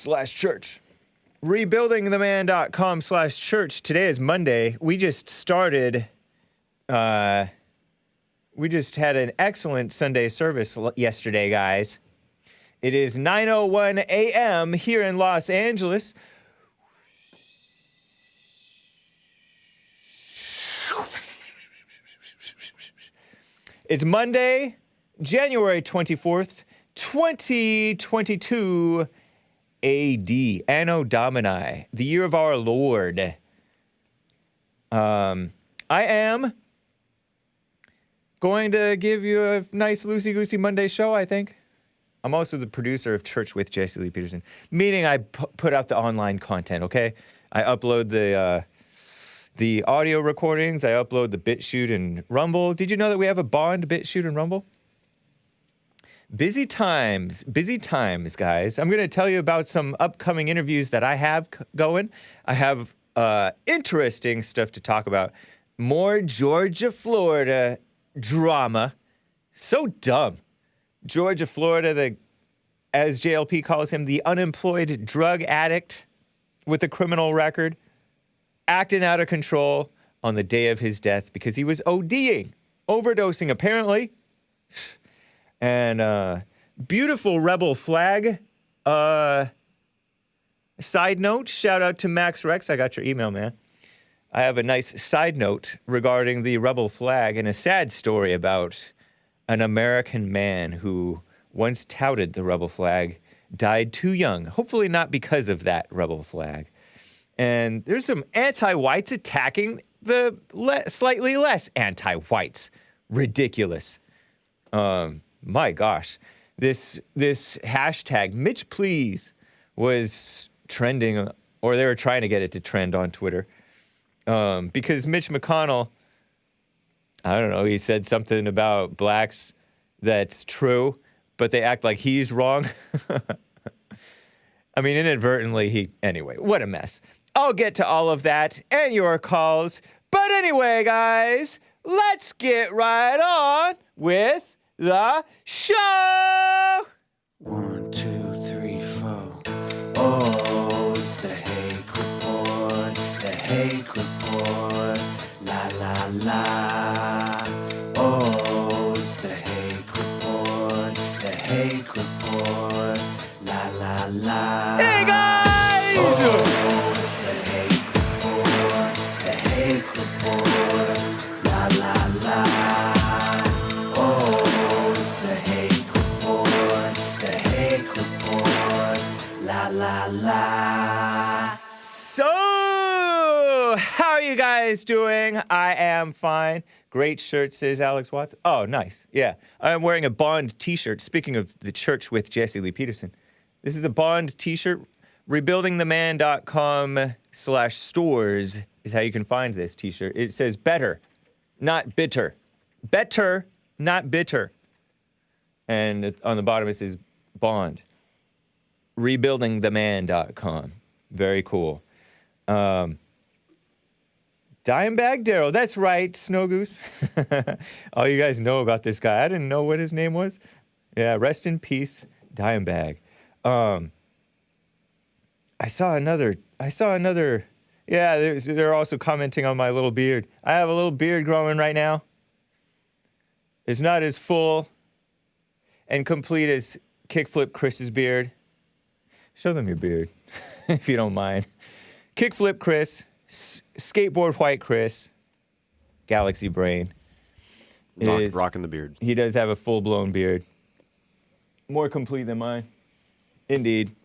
rebuildingtheman.com/church. Rebuildingtheman.com/church. Today is Monday. We just started, we just had an excellent Sunday service yesterday, guys. It is 9:01 a.m. here in Los Angeles. It's Monday, January 24th, 2022 AD, Anno Domini, the year of our Lord. I am going to give you a nice loosey-goosey Monday show, I think. I'm also the producer of Church with Jesse Lee Peterson, meaning I put out the online content, okay? I upload the audio recordings. I upload the BitChute and Rumble. Did you know that we have a Bond, BitChute, and Rumble? Busy times, guys. I'm going to tell you about some upcoming interviews that I have going. I have interesting stuff to talk about. More Georgia, Florida drama. So dumb. Georgia, Florida, as JLP calls him, the unemployed drug addict with a criminal record, acting out of control on the day of his death because he was ODing, overdosing apparently. And beautiful Rebel Flag. Side note, shout out to Max Rex. I got your email, man. I have a nice side note regarding the Rebel Flag and a sad story about an American man who once touted the Rebel Flag, died too young. Hopefully not because of that Rebel Flag. And there's some anti-whites attacking the slightly less anti-whites. Ridiculous. My gosh. This hashtag, Mitch Please, was trending, or they were trying to get it to trend on Twitter. Because Mitch McConnell, I don't know, he said something about blacks that's true, but they act like he's wrong. I mean, inadvertently, anyway, what a mess. I'll get to all of that and your calls. But anyway, guys, let's get right on with the show. 1, 2, 3, 4. Oh, it's the Hake Report. The Hake Report. La la la. Oh, it's the Hake Report. The Hake Report. La la la. Hey, guys! Oh, it's the Hake Report. The Hake Report. La la la. Oh, it's the Hake Report. The Hake Report. La la la. So, how are you guys doing? I am fine. Great shirt, says Alex Watts. Oh, nice. Yeah. I'm wearing a Bond t-shirt. Speaking of the Church with Jesse Lee Peterson. This is a Bond t-shirt. Rebuildingtheman.com/stores is how you can find this t-shirt. It says better, not bitter. Better, not bitter. And on the bottom it says Bond. Rebuildingtheman.com. Very cool. Dimebag Darrell, that's right, Snow Goose. All you guys know about this guy. I didn't know what his name was. Yeah, rest in peace, Dimebag. I saw another, yeah, they're also commenting on my little beard. I have a little beard growing right now. It's not as full and complete as Kickflip Chris's beard. Show them your beard, if you don't mind. Kickflip Chris, Skateboard White Chris, Galaxy Brain. Rocking the beard. He does have a full-blown beard. More complete than mine. Indeed.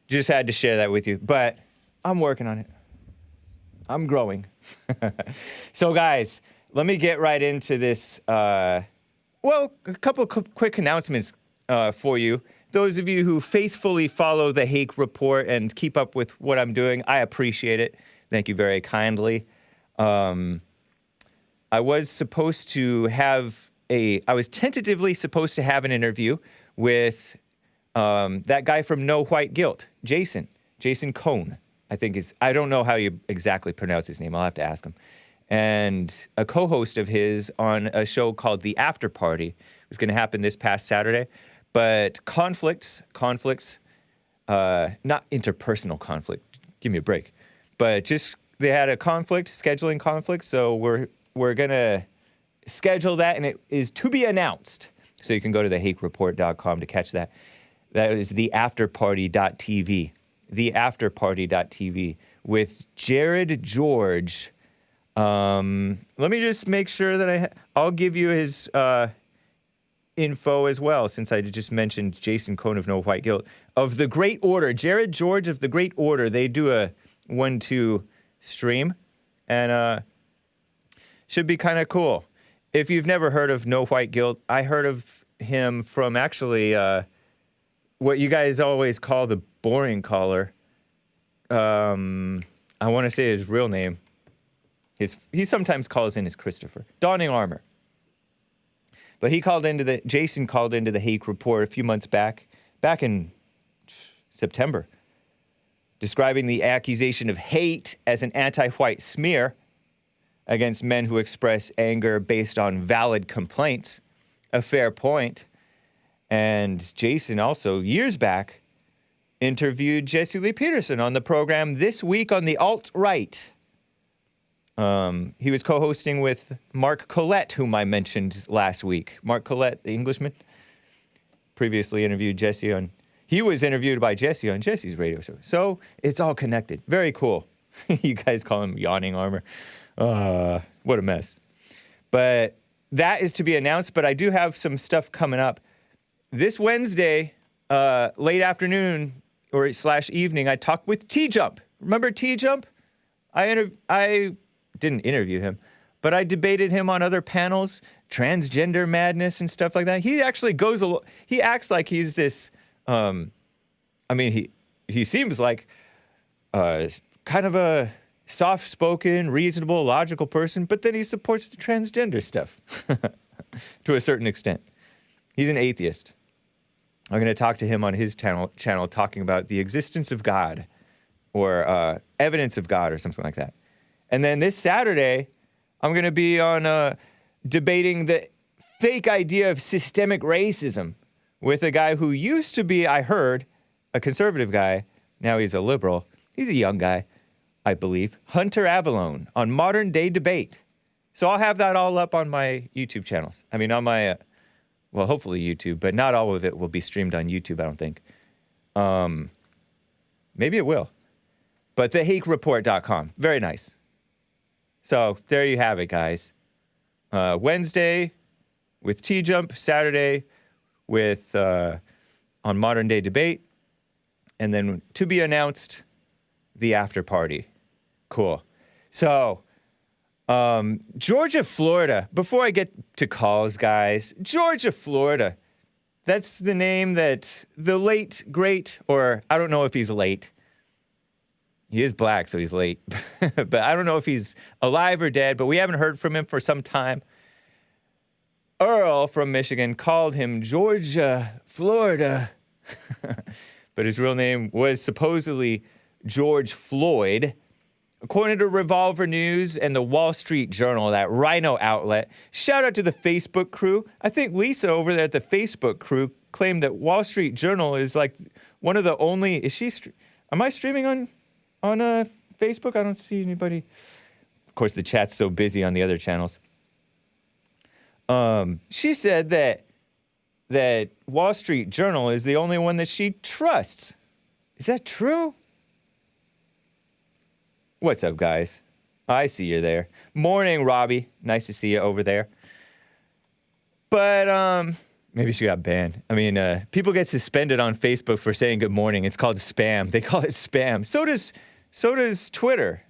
Just had to share that with you. But I'm working on it. I'm growing. So, guys, let me get right into this. Well, a couple of quick announcements for you. Those of you who faithfully follow the Hake Report and keep up with what I'm doing, I appreciate it. Thank you very kindly. I was tentatively supposed to have an interview with that guy from No White Guilt, Jason Cohn, I don't know how you exactly pronounce his name. I'll have to ask him. And a co-host of his on a show called The After Party was going to happen this past Saturday. But conflicts not interpersonal conflict. Give me a break. But just they had a conflict, scheduling conflict. So we're gonna schedule that, and it is to be announced. So you can go to thehakereport.com to catch that. That is theafterparty.tv. Theafterparty.tv with Jared George. Let me just make sure that I'll give you his info as well, since I just mentioned Jason Cohn of No White Guilt. Of the Great Order, Jared George of the Great Order, they do a 1-2 stream, and should be kind of cool. If you've never heard of No White Guilt, I heard of him from actually what you guys always call the boring caller. I want to say his real name. He sometimes calls in as Christopher. Donning Armor. But Jason called into the Hake Report a few months back in September, describing the accusation of hate as an anti-white smear against men who express anger based on valid complaints. A fair point. And Jason also, years back, interviewed Jesse Lee Peterson on the program This Week on the Alt-Right. He was co-hosting with Mark Collette, whom I mentioned last week. Mark Collette, the Englishman, previously interviewed Jesse on... He was interviewed by Jesse on Jesse's radio show. So it's all connected. Very cool. You guys call him Yawning Armor. What a mess. But that is to be announced, but I do have some stuff coming up. This Wednesday, late afternoon or / evening, I talked with TJump. Remember TJump? I didn't interview him, but I debated him on other panels, transgender madness and stuff like that. He actually he acts like he's this, he seems like kind of a soft-spoken, reasonable, logical person, but then he supports the transgender stuff to a certain extent. He's an atheist. I'm going to talk to him on his channel talking about the existence of God or evidence of God or something like that. And then this Saturday, I'm going to be on debating the fake idea of systemic racism with a guy who used to be, I heard, a conservative guy. Now he's a liberal. He's a young guy, I believe. Hunter Avallone on Modern Day Debate. So I'll have that all up on my YouTube channels. I mean, on my, well, hopefully YouTube, but not all of it will be streamed on YouTube, I don't think. Maybe it will. But thehakereport.com. Very nice. So there you have it, guys. Wednesday with TJump, Saturday with on Modern Day Debate, and then to be announced, the after party. Cool. So, Georgia, Florida. Before I get to calls, guys, Georgia, Florida. That's the name that the late, great, or I don't know if he's late. He is black, so he's late. But I don't know if he's alive or dead, but we haven't heard from him for some time. Earl from Michigan called him Georgia, Florida. But his real name was supposedly George Floyd. According to Revolver News and the Wall Street Journal, that RINO outlet, shout out to the Facebook crew. I think Lisa over there at the Facebook crew claimed that Wall Street Journal is like one of the only, am I streaming on Facebook? I don't see anybody. Of course, the chat's so busy on the other channels. She said that Wall Street Journal is the only one that she trusts. Is that true? What's up, guys? I see you there. Morning, Robbie. Nice to see you over there. But maybe she got banned. I mean, people get suspended on Facebook for saying good morning. It's called spam. They call it spam. So does Twitter.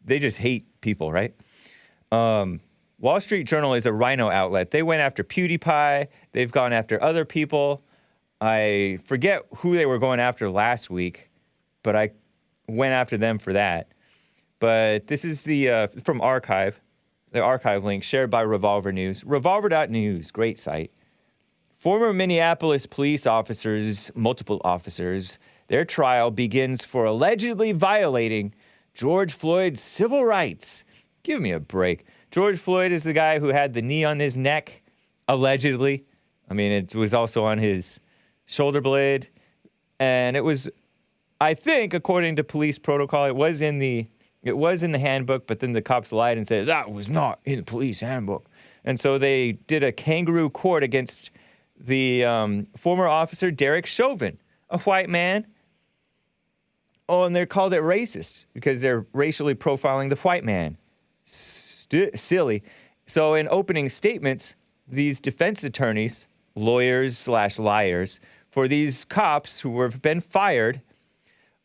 They just hate people, right? Wall Street Journal is a RINO outlet. They went after PewDiePie. They've gone after other people. I forget who they were going after last week, but I went after them for that. But this is the from Archive, the archive link shared by Revolver News. Revolver.news, great site. Former Minneapolis police officers, multiple officers, their trial begins for allegedly violating George Floyd's civil rights. Give me a break. George Floyd is the guy who had the knee on his neck, allegedly. I mean, it was also on his shoulder blade. And it was, I think, according to police protocol, it was in the handbook, but then the cops lied and said that was not in the police handbook. And so they did a kangaroo court against the former officer, Derek Chauvin, a white man. Oh, and they called it racist because they're racially profiling the white man. Silly. So in opening statements, these defense attorneys, lawyers/liars, for these cops who have been fired,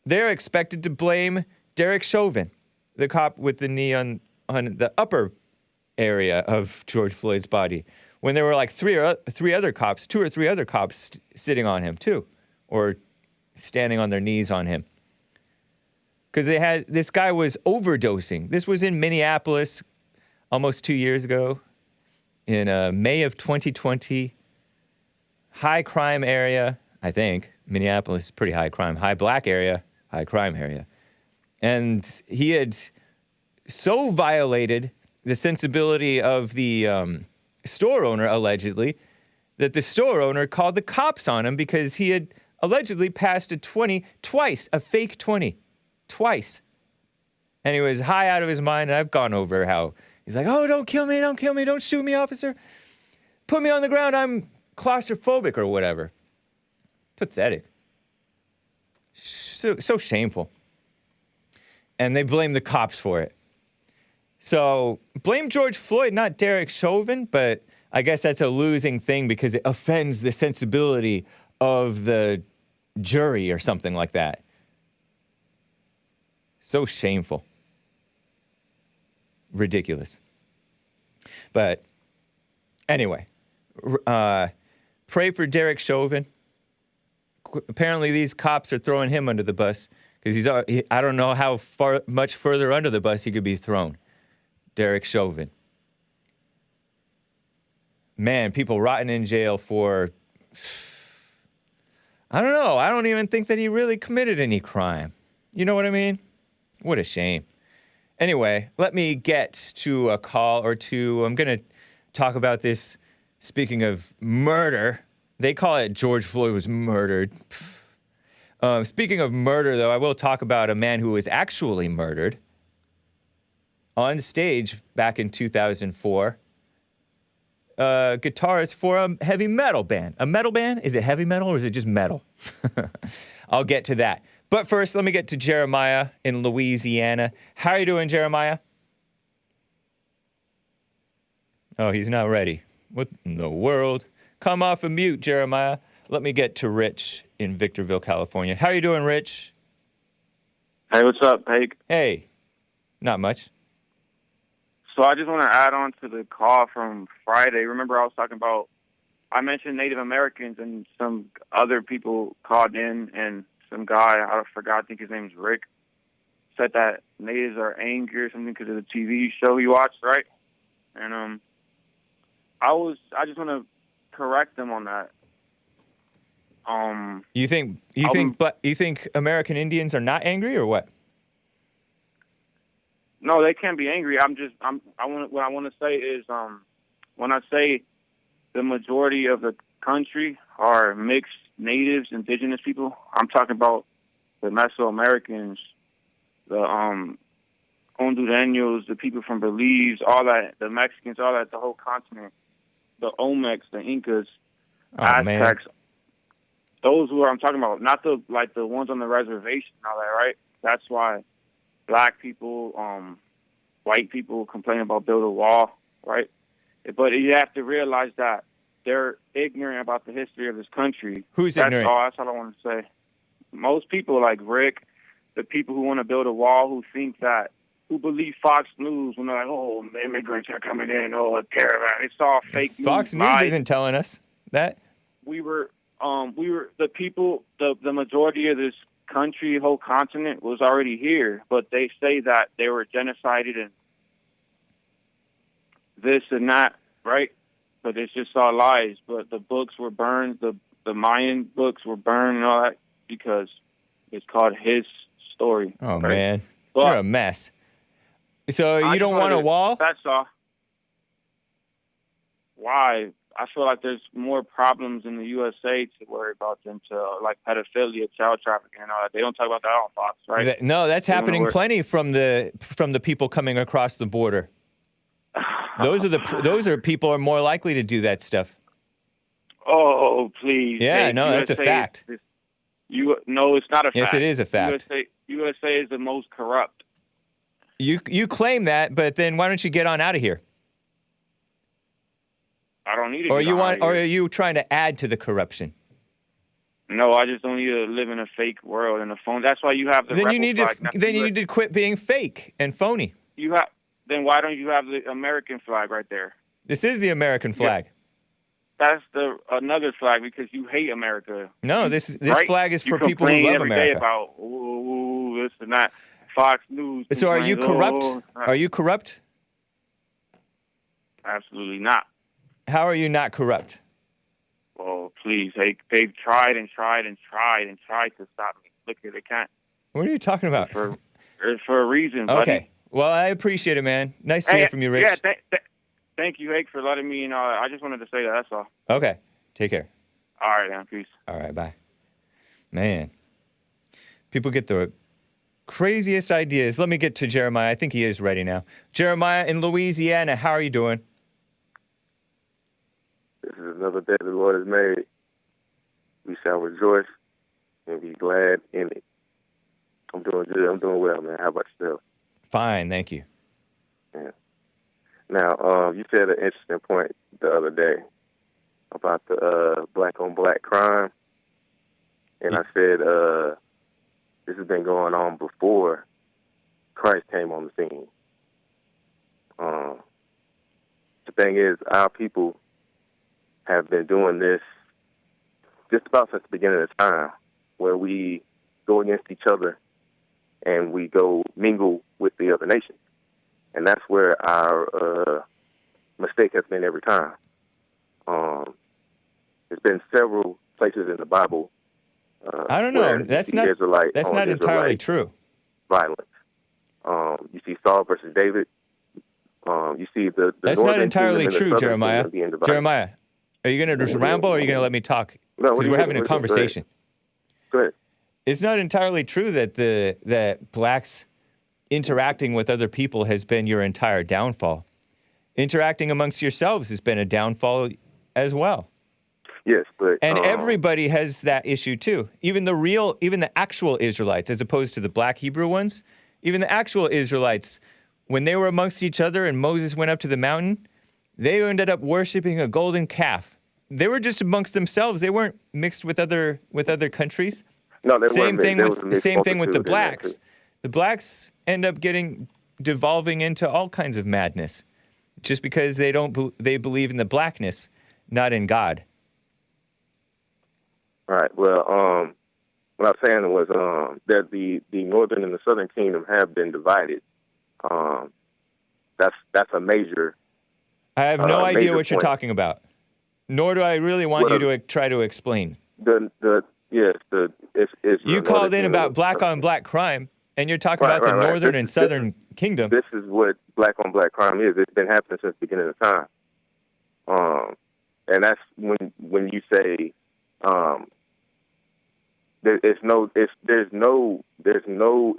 they're expected to blame Derek Chauvin, the cop with the knee on the upper area of George Floyd's body, when there were like two or three other cops sitting on him too, or standing on their knees on him. Because this guy was overdosing. This was in Minneapolis almost 2 years ago, in May of 2020. High crime area, I think. Minneapolis is pretty high crime. High black area, high crime area. And he had so violated the sensibility of the store owner, allegedly, that the store owner called the cops on him because he had allegedly passed a 20 twice, a fake 20. Twice. And he was high out of his mind. And I've gone over how he's like, oh, don't kill me, don't shoot me, officer. Put me on the ground, I'm claustrophobic or whatever. Pathetic. So shameful. And they blame the cops for it. So blame George Floyd, not Derek Chauvin, but I guess that's a losing thing because it offends the sensibility of the jury or something like that. So shameful. Ridiculous. But anyway, pray for Derek Chauvin. Apparently these cops are throwing him under the bus because I don't know how much further under the bus he could be thrown. Derek Chauvin. Man, people rotting in jail for, I don't know. I don't even think that he really committed any crime. You know what I mean? What a shame. Anyway, let me get to a call or two. I'm going to talk about this. Speaking of murder, they call it George Floyd was murdered. Speaking of murder, though, I will talk about a man who was actually murdered on stage back in 2004. Guitarist for a heavy metal band. A metal band? Is it heavy metal or is it just metal? I'll get to that. But first, let me get to Jeremiah in Louisiana. How are you doing, Jeremiah? Oh, he's not ready. What in the world? Come off of mute, Jeremiah. Let me get to Rich in Victorville, California. How are you doing, Rich? Hey, what's up, Hake? Hey. Not much. So I just want to add on to the call from Friday. Remember I mentioned Native Americans and some other people called in, and some guy, I forgot, I think his name's Rick, said that natives are angry or something because of the TV show he watched, right? And I just want to correct them on that. You think American Indians are not angry or what? No, they can't be angry. What I want to say is, when I say the majority of the country are mixed natives, indigenous people, I'm talking about the Mesoamericans, the Hondureños, the people from Belize, all that, the Mexicans, all that, the whole continent, the Olmecs, the Incas, Aztecs. Man. Those who I'm talking about, not the ones on the reservation, all that, right? That's why black people, white people complain about build a wall, right? But you have to realize that they're ignorant about the history of this country. Who's ignorant? That's all I want to say. Most people like Rick, the people who want to build a wall, who believe Fox News when they're like, oh, immigrants are coming in, oh, a caravan. It's all fake news. Fox News isn't telling us that. We were the people, the majority of this country, whole continent was already here, but they say that they were genocided and this and that, right? But it's just all lies. But the books were burned, the Mayan books were burned and all that because it's called his story. Oh, right? Man. But you're a mess. So you don't want a wall? That's all. Why? I feel like there's more problems in the USA to worry about than to like pedophilia, child trafficking, and all that. They don't talk about that on Fox, right? No, that's happening plenty from the people coming across the border. Those are people are more likely to do that stuff. Oh, please. Yeah, hey, no, that's a fact. No, it's not a fact. Yes, it is a fact. USA is the most corrupt. You claim that, but then why don't you get on out of here? I don't need to. Or are you trying to add to the corruption? No, I just don't need to live in a fake world and a phone. That's why you have the. Then you need to quit being fake and phony. Then why don't you have the American flag right there? This is the American flag. Yeah. That's another flag because you hate America. No, this right? flag is for people who love America. Every day about this and that. Fox News. So are you corrupt? Are you corrupt? Absolutely not. How are you not corrupt? Oh, please. They've tried and tried and tried and tried to stop me. Look, they can't. What are you talking about? It's for a reason, buddy. Okay. Well, I appreciate it, man. Nice to hear from you, Rich. Yeah, thank you, Hake, for letting me, I just wanted to say that, that's all. Okay. Take care. All right, man. Peace. All right, bye. Man. People get the craziest ideas. Let me get to Jeremiah. I think he is ready now. Jeremiah in Louisiana, how are you doing? This is another day the Lord has made. We shall rejoice and be glad in it. I'm doing good. I'm doing well, man. How about yourself? Fine, thank you. Yeah. Now, you said an interesting point the other day about the black-on-black crime. And I said this has been going on before Christ came on the scene. The thing is, our people have been doing this just about since the beginning of time, where we go against each other and we go mingle with the other nations. And that's where our mistake has been every time. There's been several places in the Bible. I don't know. That's not entirely true. Violence. You see Saul versus David. You see the that's not entirely true, Jeremiah. Jeremiah, are you going to just ramble or are you going to let me talk? No, because we're having a conversation. Go ahead. It's not entirely true that that blacks interacting with other people has been your entire downfall. Interacting amongst yourselves has been a downfall as well. Yes, but and everybody has that issue too. Even the actual Israelites, as opposed to the black Hebrew ones, even the actual Israelites, when they were amongst each other and Moses went up to the mountain, they ended up worshiping a golden calf. They were just amongst themselves. They weren't mixed with other countries. No, same thing with the blacks. The blacks end up devolving into all kinds of madness, just because they believe in the blackness, not in God. Right. Well, what I was saying was that the northern and the southern kingdom have been divided. That's a major. I have no idea what you're talking about. Nor do I really want you to try to explain. You called in about black on black crime, and you're talking about the northern and southern kingdom. This is what black on black crime is. It's been happening since the beginning of time. And that's when you say there's no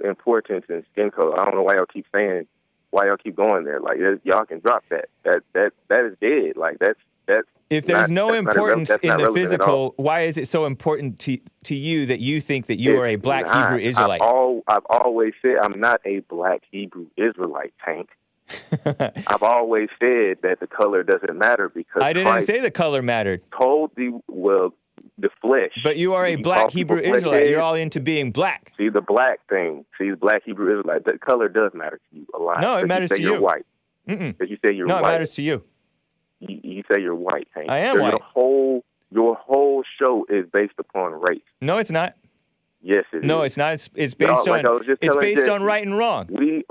importance in skin color. I don't know why y'all keep going there. Like y'all can drop that. That is dead. Like that's. If there's no importance in the physical, why is it so important to you that you think that you are a black Hebrew Israelite? I've always said I'm not a black Hebrew Israelite, Tank. I've always said that the color doesn't matter because I didn't say the color mattered. Told the flesh. But you are a black Hebrew Israelite. You're all into being black. See the black thing. See the black Hebrew Israelite. The color does matter to you a lot. No, it matters to you. You're white. Because you say you're white. No, it matters to you. You say you're white, Hank. I am white. Your whole show is based upon race. No, it's not. Yes, it is. No, it's not. It's based on right and wrong.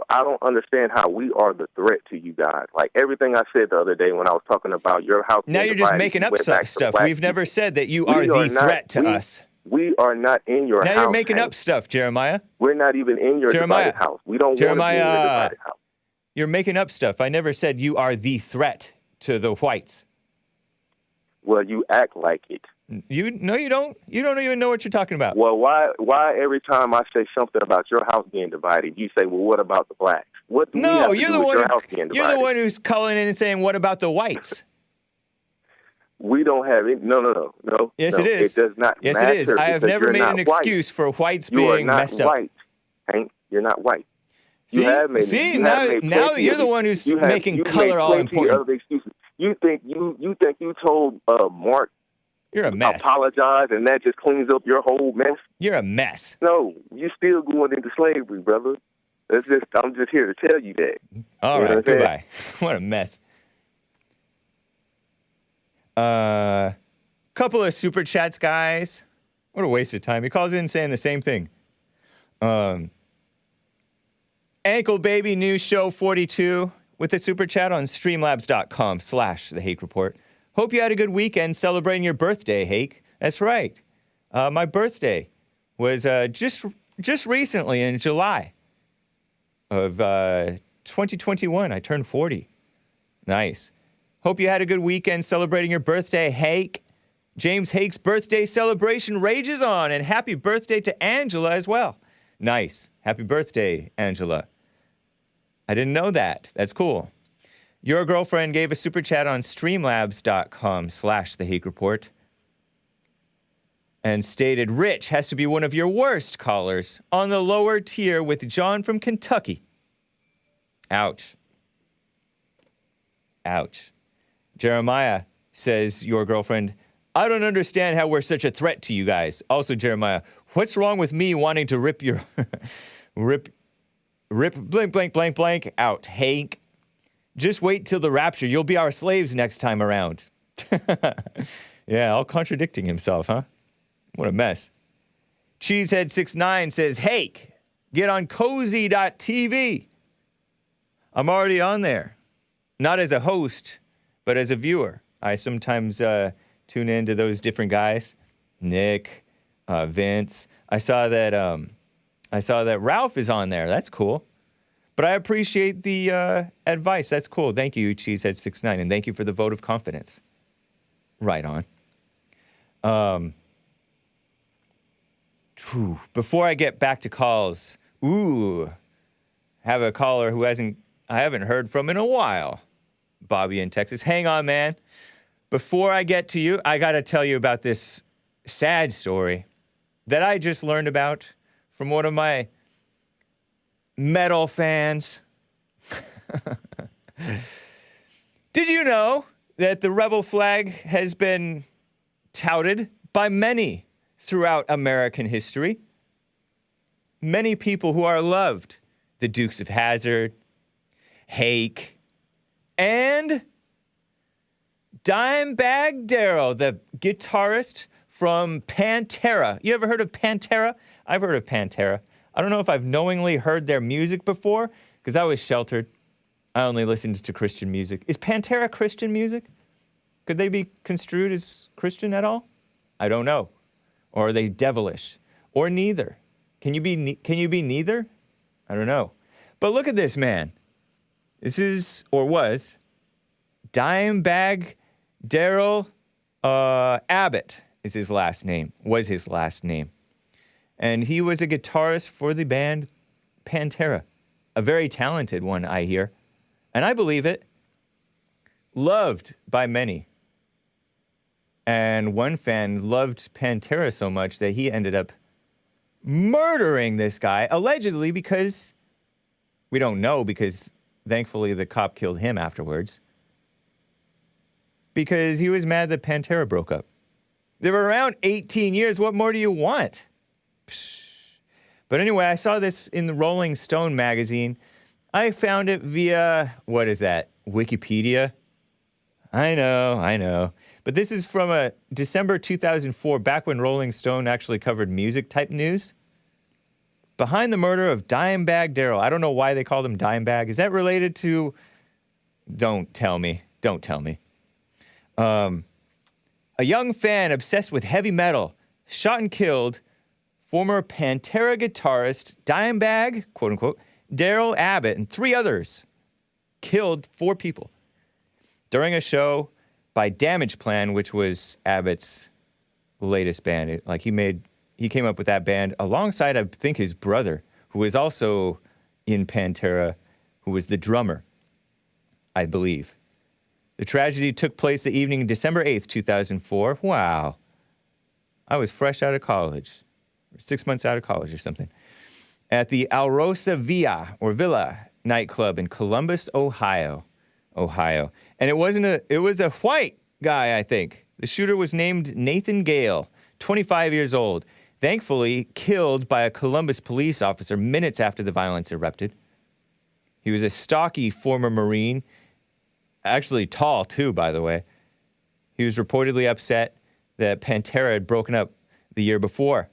I don't understand how we are the threat to you guys. Like everything I said the other day when I was talking about your house. Now you're just making up stuff. We've never said that you are the threat to us. We are not in your house. Now you're making up stuff, Jeremiah. We're not even in your divided house. We don't want to be in your divided house. You're making up stuff. I never said you are the threat to the whites. Well, you act like it. No, you don't. You don't even know what you're talking about. Well, why every time I say something about your house being divided, you say, well, what about the blacks? What do we have to you're do the with one. your house being divided? You're the one who's calling in and saying, "What about the whites?" We don't have it. No. Yes, no, it is. It does not yes, matter. it is. I have never made an excuse for whites being messed up. You are not white, Hank. You're not white. See, now you're the one who's making color all important. Other excuses. You think you told Mark you're a mess. Apologize, and that just cleans up your whole mess? You're a mess. No, you're still going into slavery, brother. I'm just here to tell you that. All right, goodbye. What a mess. Couple of super chats, guys. What a waste of time. He calls in saying the same thing. Ankle Baby News Show 42 with a super chat on streamlabs.com/The Hake Report. Hope you had a good weekend celebrating your birthday, Hake. That's right. My birthday was just recently in July of 2021. I turned 40. Nice. Hope you had a good weekend celebrating your birthday, Hake. James Hake's birthday celebration rages on, and happy birthday to Angela as well. Nice. Happy birthday, Angela. I didn't know that. That's cool. Your girlfriend gave a super chat on streamlabs.com/The Hake Report and stated, Rich has to be one of your worst callers on the lower tier with John from Kentucky. Ouch. Ouch. Jeremiah says, your girlfriend, I don't understand how we're such a threat to you guys. Also, Jeremiah, what's wrong with me wanting to rip your rip blank, blank, blank, blank out, Hank? Just wait till the rapture. You'll be our slaves next time around. Yeah, all contradicting himself, huh? What a mess. Cheesehead69 says, Hake, get on cozy.tv. I'm already on there. Not as a host, but as a viewer. I sometimes tune into those different guys. Nick, Vince. I saw that Ralph is on there. That's cool. But I appreciate the advice. That's cool. Thank you, Cheesehead69, and thank you for the vote of confidence. Right on. Before I get back to calls, have a caller who I haven't heard from in a while. Bobby in Texas. Hang on, man. Before I get to you, I got to tell you about this sad story that I just learned about from one of my metal fans. Did you know that the Rebel Flag has been touted by many throughout American history? Many people who are loved. The Dukes of Hazzard, Hake, and Dimebag Darrell, the guitarist from Pantera. You ever heard of Pantera? I've heard of Pantera. I don't know if I've knowingly heard their music before, because I was sheltered. I only listened to Christian music. Is Pantera Christian music? Could they be construed as Christian at all? I don't know. Or are they devilish? Or neither? Can you be neither? I don't know. But look at this man. This is, or was, Dimebag Darrell Abbott is his last name, was his last name. And he was a guitarist for the band Pantera. A very talented one, I hear. And I believe it. Loved by many. And one fan loved Pantera so much that he ended up murdering this guy, allegedly because, we don't know, because thankfully the cop killed him afterwards, because he was mad that Pantera broke up. They were around 18 years. What more do you want? Psh. But anyway, I saw this in the Rolling Stone magazine. I found it via, what is that, Wikipedia? I know. But this is from a December 2004, back when Rolling Stone actually covered music-type news. Behind the murder of Dimebag Darrell. I don't know why they called him Dimebag. Is that related to... Don't tell me. A young fan obsessed with heavy metal shot and killed former Pantera guitarist Dimebag, quote-unquote, Darrell Abbott, and 3 others. Killed 4 people during a show by Damage Plan, which was Abbott's latest band. He came up with that band alongside, I think, his brother, who was also in Pantera, who was the drummer, I believe. The tragedy took place the evening of December 8th, 2004. Wow. I was fresh out of college, 6 months out of college or something, at the Alrosa Villa nightclub in Columbus, Ohio. And it was a white guy, I think. The shooter was named Nathan Gale, 25 years old, thankfully killed by a Columbus police officer minutes after the violence erupted. He was a stocky former Marine, actually tall too, by the way. He was reportedly upset that Pantera had broken up the year before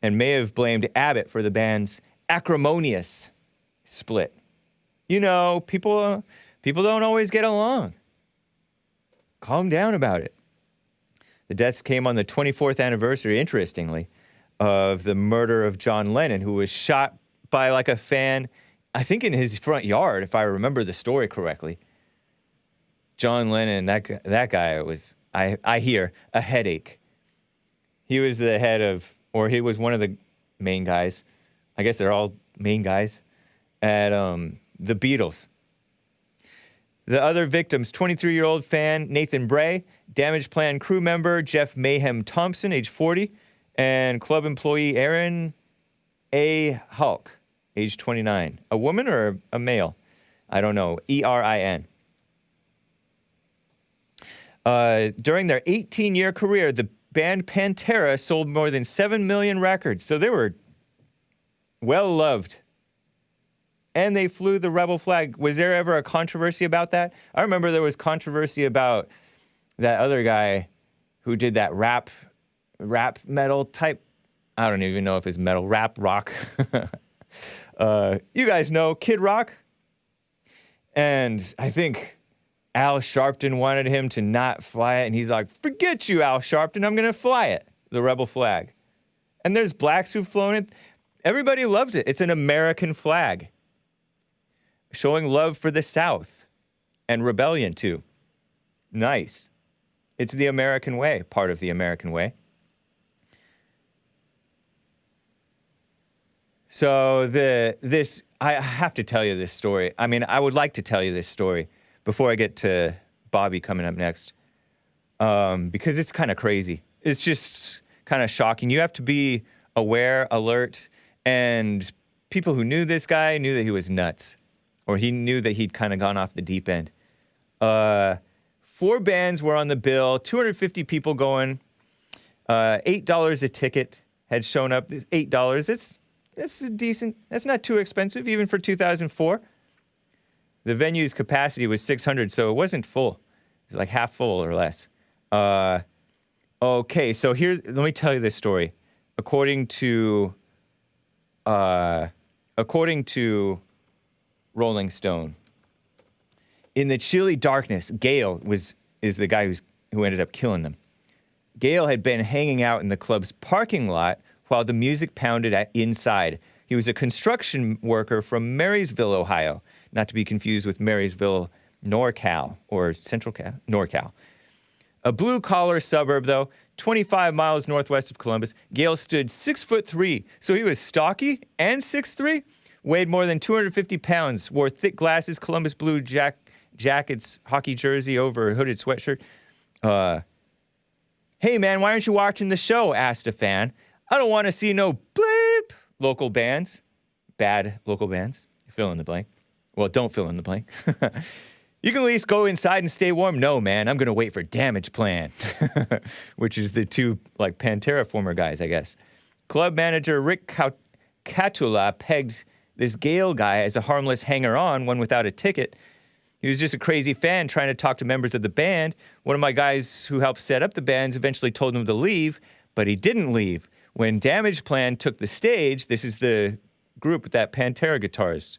and may have blamed Abbott for the band's acrimonious split. You know, people don't always get along. Calm down about it. The deaths came on the 24th anniversary, interestingly, of the murder of John Lennon, who was shot by like a fan, I think in his front yard, if I remember the story correctly. John Lennon, that guy was, I hear, a headache. He was the head of, or he was one of the main guys. I guess they're all main guys at the Beatles. The other victims, 23-year-old fan Nathan Bray, Damage Plan crew member Jeff Mayhem Thompson, age 40, and club employee Aaron A. Hulk, age 29. A woman or a male? I don't know. E-R-I-N. During their 18-year career, the band Pantera sold more than 7 million records, so they were well-loved. And they flew the rebel flag. Was there ever a controversy about that? I remember there was controversy about that other guy who did that rap metal type. I don't even know if it's metal, rap, rock. You guys know Kid Rock. And I think Al Sharpton wanted him to not fly it. And he's like, forget you, Al Sharpton. I'm going to fly it, the rebel flag. And there's blacks who've flown it. Everybody loves it. It's an American flag, showing love for the South and rebellion, too. Nice. It's the American way, part of the American way. So I have to tell you this story. I mean, I would like to tell you this story before I get to Bobby coming up next, because it's kind of crazy. It's just kind of shocking. You have to be aware, alert, and people who knew this guy knew that he was nuts. Or he knew that he'd kind of gone off the deep end. 4 bands were on the bill, 250 people going, $8 a ticket had shown up. $8, that's decent. That's not too expensive, even for 2004. The venue's capacity was 600, so it wasn't full. It was like half full or less. Okay, so let me tell you this story. According to Rolling Stone, in the chilly darkness, Gale is the guy who ended up killing them. Gale had been hanging out in the club's parking lot while the music pounded inside. He was a construction worker from Marysville, Ohio, not to be confused with Marysville, NorCal, or Central Cal, NorCal. A blue-collar suburb, though, 25 miles northwest of Columbus. Gale stood 6'3", so he was stocky and 6'3", weighed more than 250 pounds, wore thick glasses, Columbus blue jackets, hockey jersey over a hooded sweatshirt. Hey, man, why aren't you watching the show? Asked a fan. I don't want to see no bleep local bands. Bad local bands. Fill in the blank. Well, don't fill in the blank. You can at least go inside and stay warm. No, man, I'm going to wait for Damage Plan, which is the two, like, Pantera former guys, I guess. Club manager Rick Catula pegged this Gale guy as a harmless hanger-on, one without a ticket. He was just a crazy fan trying to talk to members of the band. One of my guys who helped set up the bands eventually told him to leave, but he didn't leave. When Damage Plan took the stage, this is the group with that Pantera guitarist,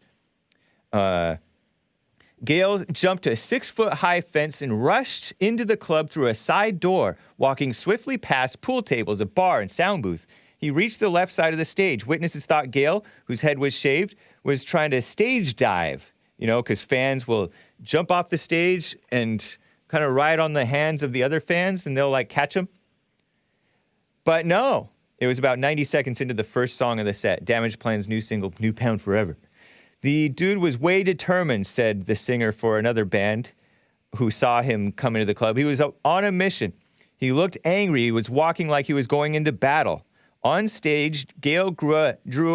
Gale jumped a 6-foot-high fence and rushed into the club through a side door, walking swiftly past pool tables, a bar, and sound booth. He reached the left side of the stage. Witnesses thought Gale, whose head was shaved, was trying to stage dive, you know, because fans will jump off the stage and kind of ride on the hands of the other fans and they'll like catch them. But no, it was about 90 seconds into the first song of the set, Damage Plan's new single, New Pound Forever. The dude was way determined, said the singer for another band who saw him come into the club. He was on a mission. He looked angry. He was walking like he was going into battle. On stage, Gale drew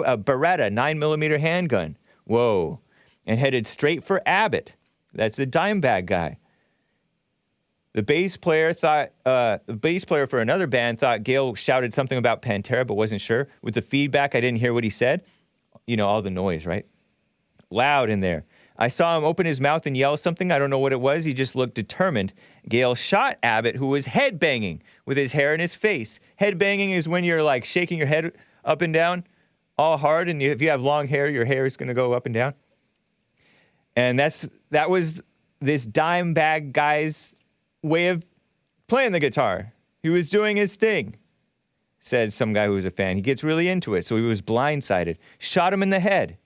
a Beretta 9mm handgun. Whoa. And headed straight for Abbott. That's the Dimebag guy. The bass player for another band thought Gale shouted something about Pantera, but wasn't sure. With the feedback, I didn't hear what he said. You know, all the noise, right? Loud in there. I saw him open his mouth and yell something. I don't know what it was. He just looked determined. Gale shot Abbott, who was headbanging with his hair in his face. Headbanging is when you're like shaking your head up and down all hard, and if you have long hair, your hair is going to go up and down. And that was this Dimebag guy's way of playing the guitar. He was doing his thing, said some guy who was a fan. He gets really into it, so he was blindsided. Shot him in the head.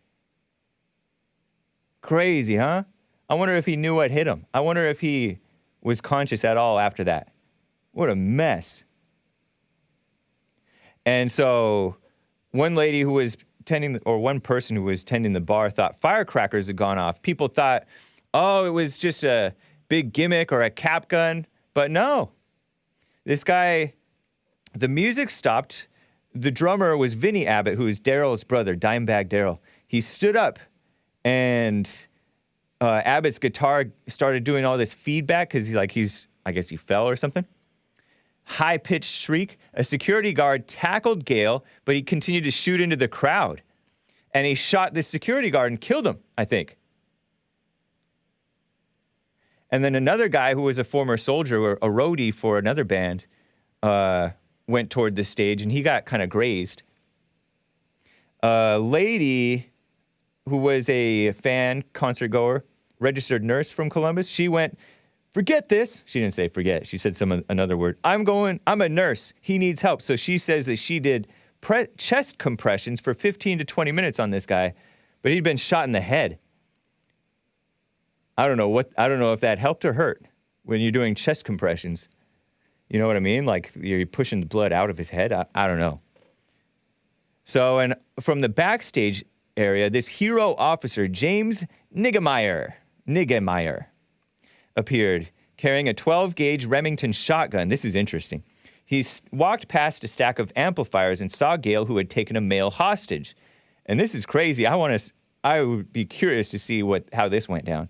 Crazy, huh? I wonder if he knew what hit him. I wonder if he was conscious at all after that. What a mess. And so one lady who was one person who was tending the bar thought firecrackers had gone off. People thought, oh, it was just a big gimmick or a cap gun. But no. This guy, the music stopped. The drummer was Vinny Abbott, who is Darrell's brother, Dimebag Darrell. He stood up, and Abbott's guitar started doing all this feedback because I guess he fell or something. High-pitched shriek. A security guard tackled Gale, but he continued to shoot into the crowd. And he shot the security guard and killed him, I think. And then another guy who was a former soldier, or a roadie for another band, went toward the stage, and he got kind of grazed. A lady who was a fan, concert goer, registered nurse from Columbus, she went, forget this. She didn't say forget. She said another word. I'm a nurse. He needs help. So she says that she did chest compressions for 15 to 20 minutes on this guy, but he'd been shot in the head. I don't know if that helped or hurt when you're doing chest compressions. You know what I mean? Like you're pushing the blood out of his head. I don't know. So, and from the backstage area, this hero officer, James Niggemeyer, appeared carrying a 12-gauge Remington shotgun. This is interesting. He walked past a stack of amplifiers and saw Gale, who had taken a male hostage. And this is crazy. I would be curious to see how this went down.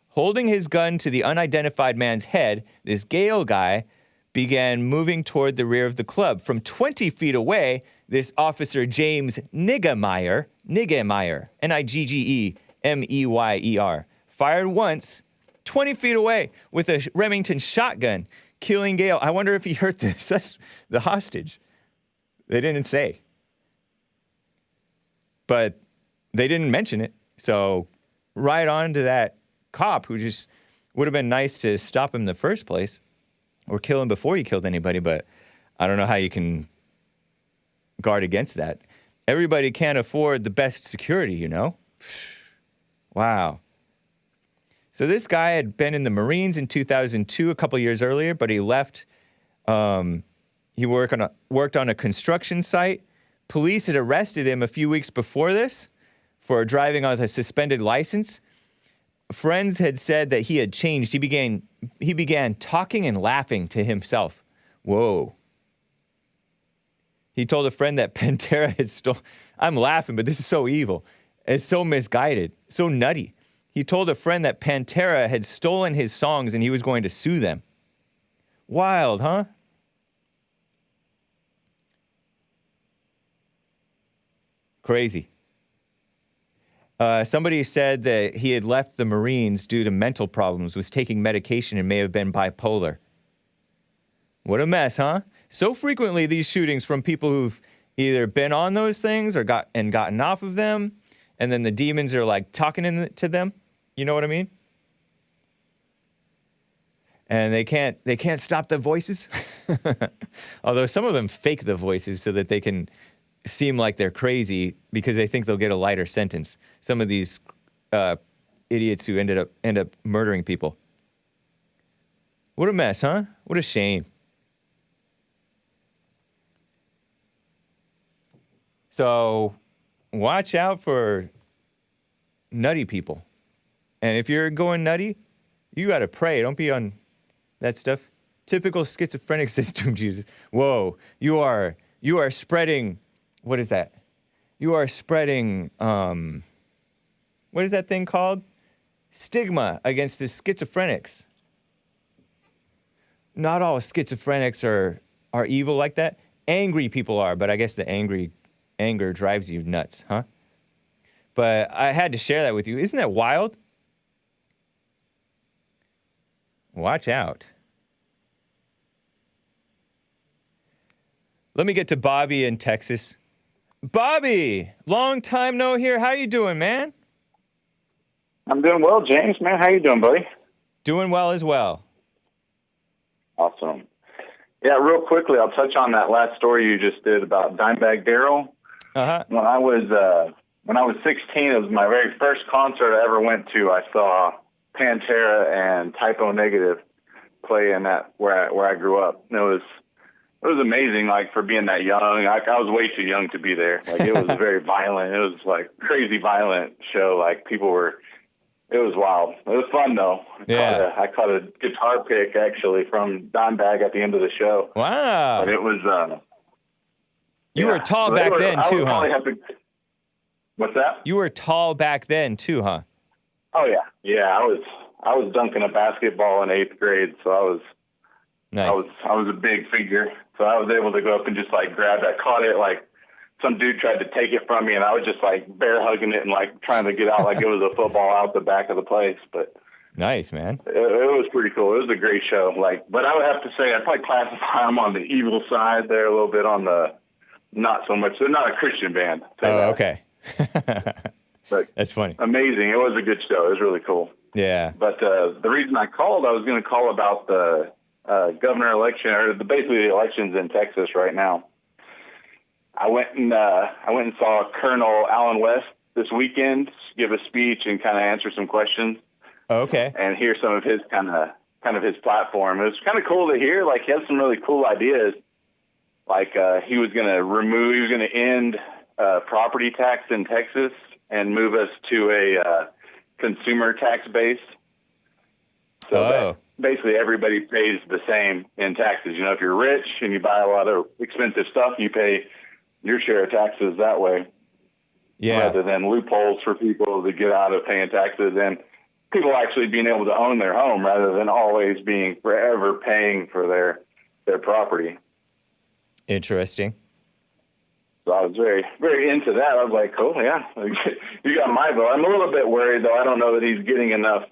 Holding his gun to the unidentified man's head, this Gale guy began moving toward the rear of the club. From 20 feet away, this officer, James Niggemeyer, Niggemeyer, fired once, 20 feet away, with a Remington shotgun, killing Gale. I wonder if he hurt the hostage. They didn't say. But they didn't mention it. So right on to that cop who just would have been nice to stop him in the first place or kill him before he killed anybody, but I don't know how you can guard against that. Everybody can't afford the best security, you know? Wow. So this guy had been in the Marines in 2002, a couple years earlier, but he left. He worked on a construction site. Police had arrested him a few weeks before this for driving on a suspended license. Friends had said that he had changed. He began talking and laughing to himself. Whoa. He told a friend that Pantera had stolen. I'm laughing, but this is so evil. It's so misguided, so nutty. He told a friend that Pantera had stolen his songs and he was going to sue them. Wild, huh? Crazy. Somebody said that he had left the Marines due to mental problems, was taking medication, and may have been bipolar. What a mess, huh? So frequently, these shootings from people who've either been on those things or gotten off of them, and then the demons are like talking to them. You know what I mean? And they can't stop the voices. Although some of them fake the voices so that they can seem like they're crazy because they think they'll get a lighter sentence. Some of these idiots who end up murdering people. What a mess, huh? What a shame. So watch out for nutty people. And if you're going nutty, you got to pray. Don't be on that stuff. Typical schizophrenic system, Jesus. Whoa, you are spreading, what is that? You are spreading, what is that thing called? Stigma against the schizophrenics. Not all schizophrenics are evil like that. Angry people are, but I guess the anger drives you nuts, huh? But I had to share that with you. Isn't that wild? Watch out. Let me get to Bobby in Texas. Bobby, long time no hear. How you doing, man? I'm doing well, James, man. How you doing, buddy? Doing well as well. Awesome. Yeah, real quickly, I'll touch on that last story you just did about Dimebag Darrell. Uh-huh. When I was 16, it was my very first concert I ever went to. I saw Pantera and Typo Negative play in that where I grew up. And it was amazing, like, for being that young. I was way too young to be there. Like, it was very violent. It was, like, crazy violent show. Like, it was wild. It was fun, though. I caught a guitar pick, actually, from Dimebag at the end of the show. Wow. But it was... you were tall back then, too, huh? What's that? You were tall back then, too, huh? Oh, yeah. Yeah, I was dunking a basketball in 8th grade, so I was... Nice. I was a big figure, so I was able to go up and just, like, grab that. Caught it, like, some dude tried to take it from me, and I was just, like, bear hugging it and, like, trying to get out like it was a football out the back of the place. But nice, man. It was pretty cool. It was a great show. Like, but I would have to say I'd probably classify them on the evil side. They're a little bit on the not so much. They're not a Christian band. Oh, okay. But that's funny. Amazing. It was a good show. It was really cool. Yeah. But the reason I called, I was going to call about the governor election, or basically the elections in Texas right now. I went and saw Colonel Allen West this weekend give a speech and kind of answer some questions. Okay. And hear some of his kind of his platform. It was kind of cool to hear. Like, he had some really cool ideas. Like, he was going to end property tax in Texas and move us to a consumer tax base. So that basically everybody pays the same in taxes. You know, if you're rich and you buy a lot of expensive stuff, you pay your share of taxes that way. Yeah. Rather than loopholes for people to get out of paying taxes, and people actually being able to own their home rather than always being forever paying for their property. Interesting. So I was very, very into that. I was like, cool, yeah, you got my vote. I'm a little bit worried, though. I don't know that he's getting enough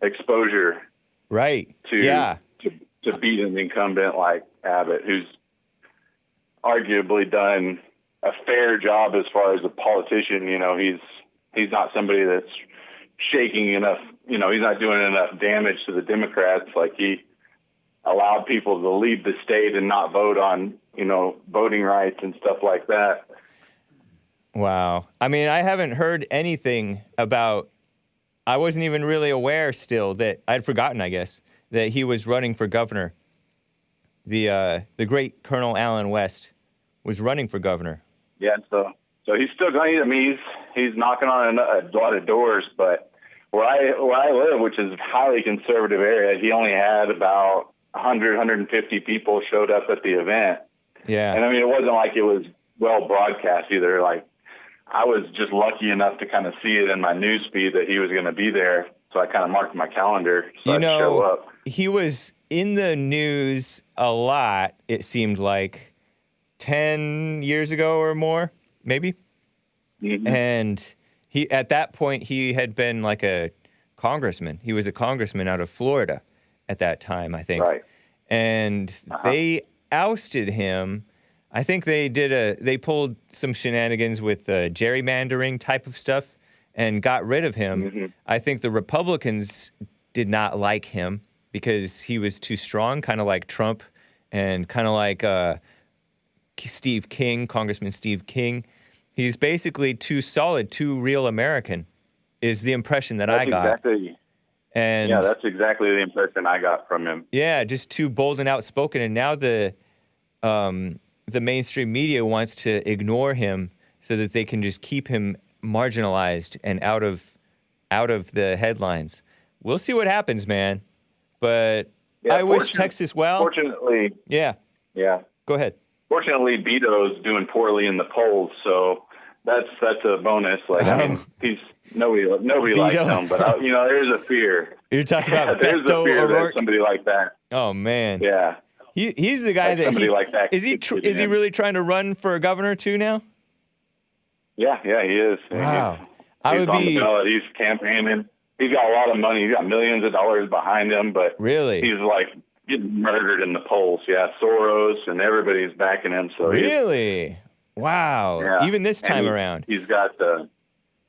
exposure. Right. To beat an incumbent like Abbott, who's arguably done a fair job as far as a politician. You know, he's not somebody that's shaking enough. You know, he's not doing enough damage to the Democrats. Like, he allowed people to leave the state and not vote on, you know, voting rights and stuff like that. Wow. I mean, I haven't heard anything about, I wasn't even really aware still that, I'd forgotten, I guess, that he was running for governor. The great Colonel Allen West was running for governor. Yeah, so he's still going. I mean, he's knocking on a lot of doors, but where I live, which is a highly conservative area, he only had about 100, 150 people showed up at the event. Yeah. And I mean, it wasn't like it was well broadcast either. Like, I was just lucky enough to kind of see it in my news feed that he was going to be there. So I kind of marked my calendar so I'd show up. He was in the news a lot, it seemed like, 10 years ago or more, maybe. Mm-hmm. And at that point, he had been like a congressman. He was a congressman out of Florida at that time, I think. Right. And they ousted him. I think they pulled some shenanigans with gerrymandering type of stuff and got rid of him. Mm-hmm. I think the Republicans did not like him because he was too strong, kind of like Trump and kind of like Steve King, Congressman Steve King. He's basically too solid, too real American, is the impression that I got. Exactly. And yeah, that's exactly the impression I got from him. yeah, just too bold and outspoken. And now the mainstream media wants to ignore him so that they can just keep him marginalized and out of the headlines. We'll see what happens, man. But Yeah, I wish Texas well. Fortunately, Yeah. yeah. Go ahead. Fortunately, Beto's doing poorly in the polls, so that's a bonus. Like, I mean, he's nobody likes Beto. him, but you know, there's a fear. You're talking about There's a Beto fear O'Rourke. that somebody like that. Oh man. Yeah. He's the guy Like that somebody like that is he could fit is he in. really trying to run for governor too now? Yeah, he is. Wow. He's I would on be the ballot. He's campaigning. He's got a lot of money. He's got millions of dollars behind him, but really. he's like getting murdered in the polls. Yeah, Soros and everybody's backing him. So Really? Wow. Yeah. Even this And time around. he's got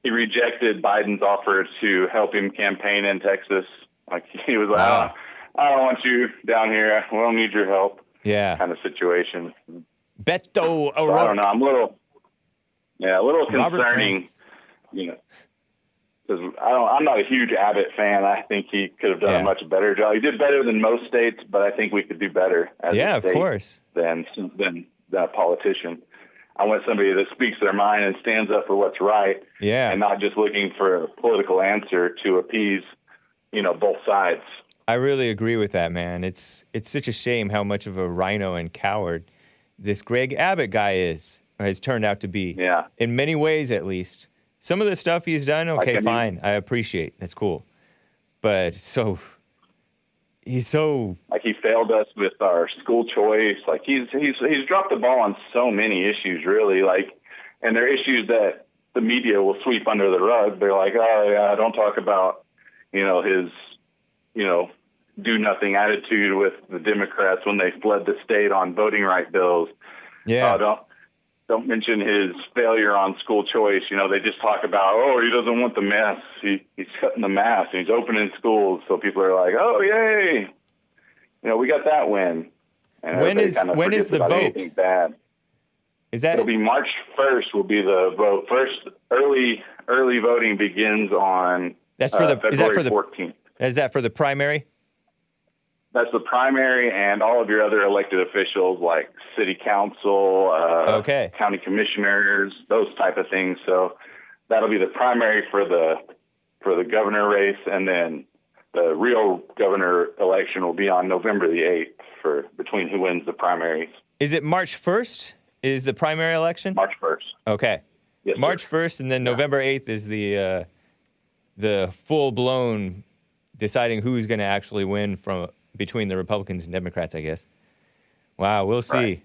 he rejected Biden's offer to help him campaign in Texas. Like he was like, Wow. I don't want you down here. We don't need your help. Yeah. Kind of situation. Beto So I O'Rourke. don't know. I'm a little Robert concerning. Francis. You know, because I'm not a huge Abbott fan. I think he could have done Yeah. a much better job. He did better than most states, but I think we could do better as Yeah, a of state course. than that politician. I want somebody that speaks their mind and stands up for what's right, Yeah. and not just looking for a political answer to appease, both sides. I really agree with that, man. It's such a shame how much of a rhino and coward this Greg Abbott guy has turned out to be. Yeah. In many ways, at least. Some of the stuff he's done, okay, fine. I appreciate. That's cool. But he's so Like he failed us with our school choice. Like he's dropped the ball on so many issues, really. Like, and they're issues that the media will sweep under the rug. They're like, oh yeah, don't talk about, his, do nothing attitude with the Democrats when they fled the state on voting right bills. yeah. Don't mention his failure on school choice. They just talk about, oh, he doesn't want the mess. He's cutting the mass and he's opening schools. So people are like, oh, yay. We got that win. And When everybody is- kind of when is forgets the about vote? anything bad. Is that It'll be March 1st will be the vote. First, early voting begins on That's for the February is that for the 14th. Is that for the primary? That's the primary and all of your other elected officials like city council, Okay. county commissioners, those type of things. So that'll be the primary for the governor race, and then the real governor election will be on November the 8th between who wins the primaries. Is it March 1st? Is the primary election? March 1st. Okay. Yes, sir. March 1st, and then November 8th is the full-blown deciding who's going to actually win from between the Republicans and Democrats, I guess. Wow, we'll see. Right.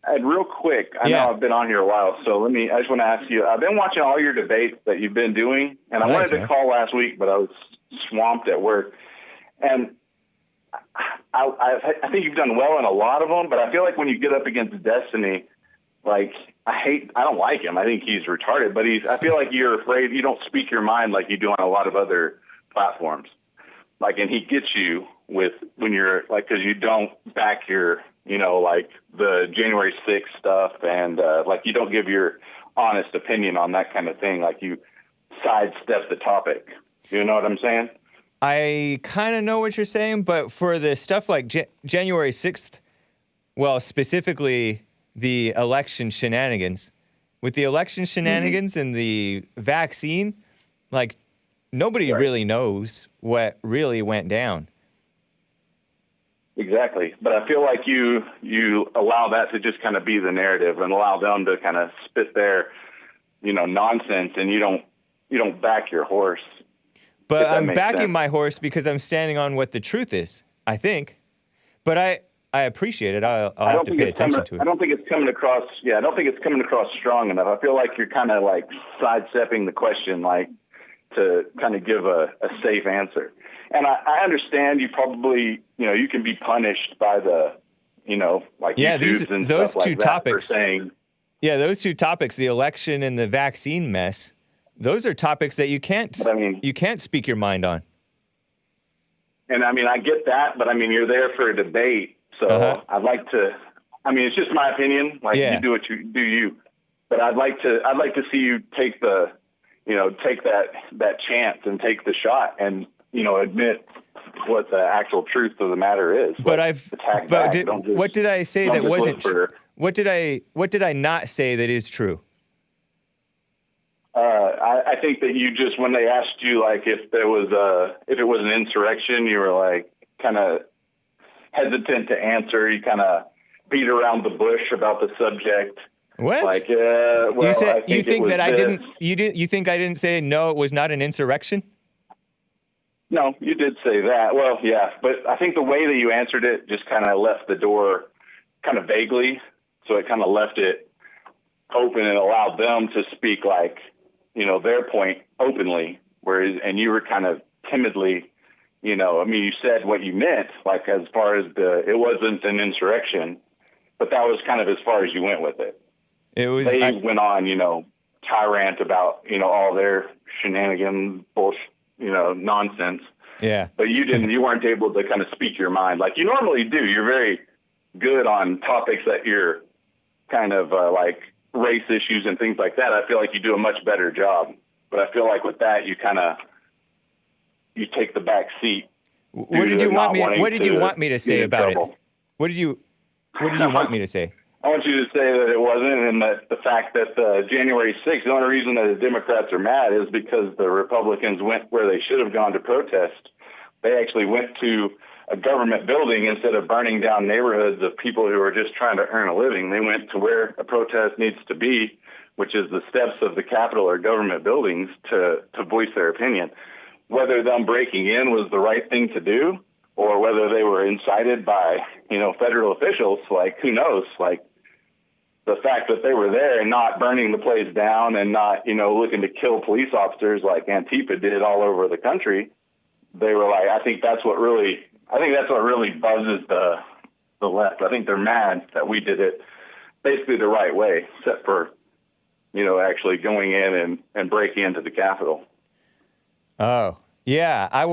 And real quick, I Yeah. know I've been on here a while, so I just want to ask you, I've been watching all your debates that you've been doing, and I Nice, wanted to man. call last week, but I was swamped at work. And I think you've done well in a lot of them, but I feel like when you get up against Destiny, like, I don't like him. I think he's retarded, but I feel like you're afraid you don't speak your mind like you do on a lot of other platforms. Like, and he gets you when you're like, cause you don't back your, like the January 6th stuff. And, like you don't give your honest opinion on that kind of thing. Like you sidestep the topic. You know what I'm saying? I kind of know what you're saying, but for the stuff like January 6th, well, specifically the election shenanigans, with the election shenanigans and the vaccine, like nobody really knows what really went down. Exactly. But I feel like you allow that to just kind of be the narrative and allow them to kind of spit their, nonsense, and you don't back your horse. But If that I'm makes backing sense. my horse because I'm standing on what the truth is, I think. But I appreciate it. I'll have to pay attention to it. I don't think it's coming across. Yeah, I don't think it's coming across strong enough. I feel like you're kind of like sidestepping the question, like to kind of give a safe answer. And I understand you probably, you can be punished by the, like YouTubes and those stuff two like that topics. for saying. Yeah, those two topics, the election and the vaccine mess, those are topics that you can't speak your mind on. And I get that, but you're there for a debate. So I'd like to, it's just my opinion. Like you do what you do, but I'd like to see you take the, take that chance and take the shot and, admit what the actual truth of the matter is. But what did I say that wasn't true? What did I not say that is true? I think that you just, when they asked you, like, if it was an insurrection, you were like kind of hesitant to answer. You kind of beat around the bush about the subject. What? Like, well, you said, I think you think I didn't say no, it was not an insurrection? No, you did say that. Well, yeah, but I think the way that you answered it just kind of left the door kind of vaguely. So it kind of left it open and allowed them to speak, like, their point openly, and you were kind of timidly, you said what you meant, like, as far as it wasn't an insurrection, but that was kind of as far as you went with it. They went on, tyrant about, all their shenanigans, bullshit, nonsense. Yeah. But you weren't able to kind of speak your mind like you normally do. You're very good on topics that you're kind of like race issues and things like that. I feel like you do a much better job. But I feel like with that, you take the back seat. What did you want me to say about it? What did you want me to say? I want you to say that it wasn't, and that the fact that January 6th, the only reason that the Democrats are mad is because the Republicans went where they should have gone to protest. They actually went to a government building instead of burning down neighborhoods of people who are just trying to earn a living. They went to where a protest needs to be, which is the steps of the Capitol or government buildings to voice their opinion. Whether them breaking in was the right thing to do, or whether they were incited by, federal officials, like, who knows? Like, the fact that they were there and not burning the place down and not, looking to kill police officers like Antifa did all over the country, they were like, I think that's what really buzzes the left. I think they're mad that we did it basically the right way, except for, actually going in and breaking into the Capitol. Oh, yeah. I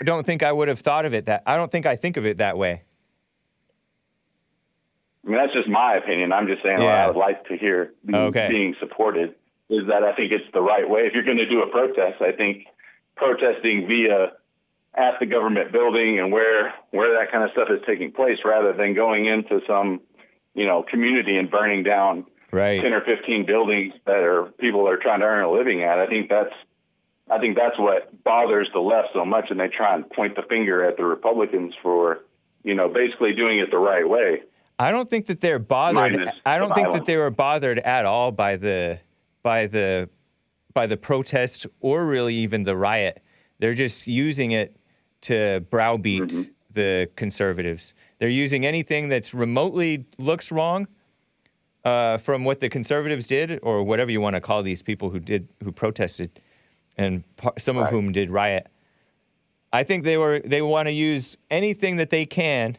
don't think I would have thought of it I don't think I think of it that way. I mean, that's just my opinion. I'm just saying what I would like to hear being supported is that I think it's the right way. If you're going to do a protest, I think protesting at the government building and where that kind of stuff is taking place, rather than going into some, community and burning down 10 or 15 buildings that people are trying to earn a living at. I think that's what bothers the left so much, and they try and point the finger at the Republicans for, basically doing it the right way. I don't think that they're bothered. I don't think that they were bothered at all by the protest or really even the riot. They're just using it to browbeat the conservatives. They're using anything that's remotely looks wrong from what the conservatives did, or whatever you want to call these people who protested, and some of whom did riot. I think they want to use anything that they can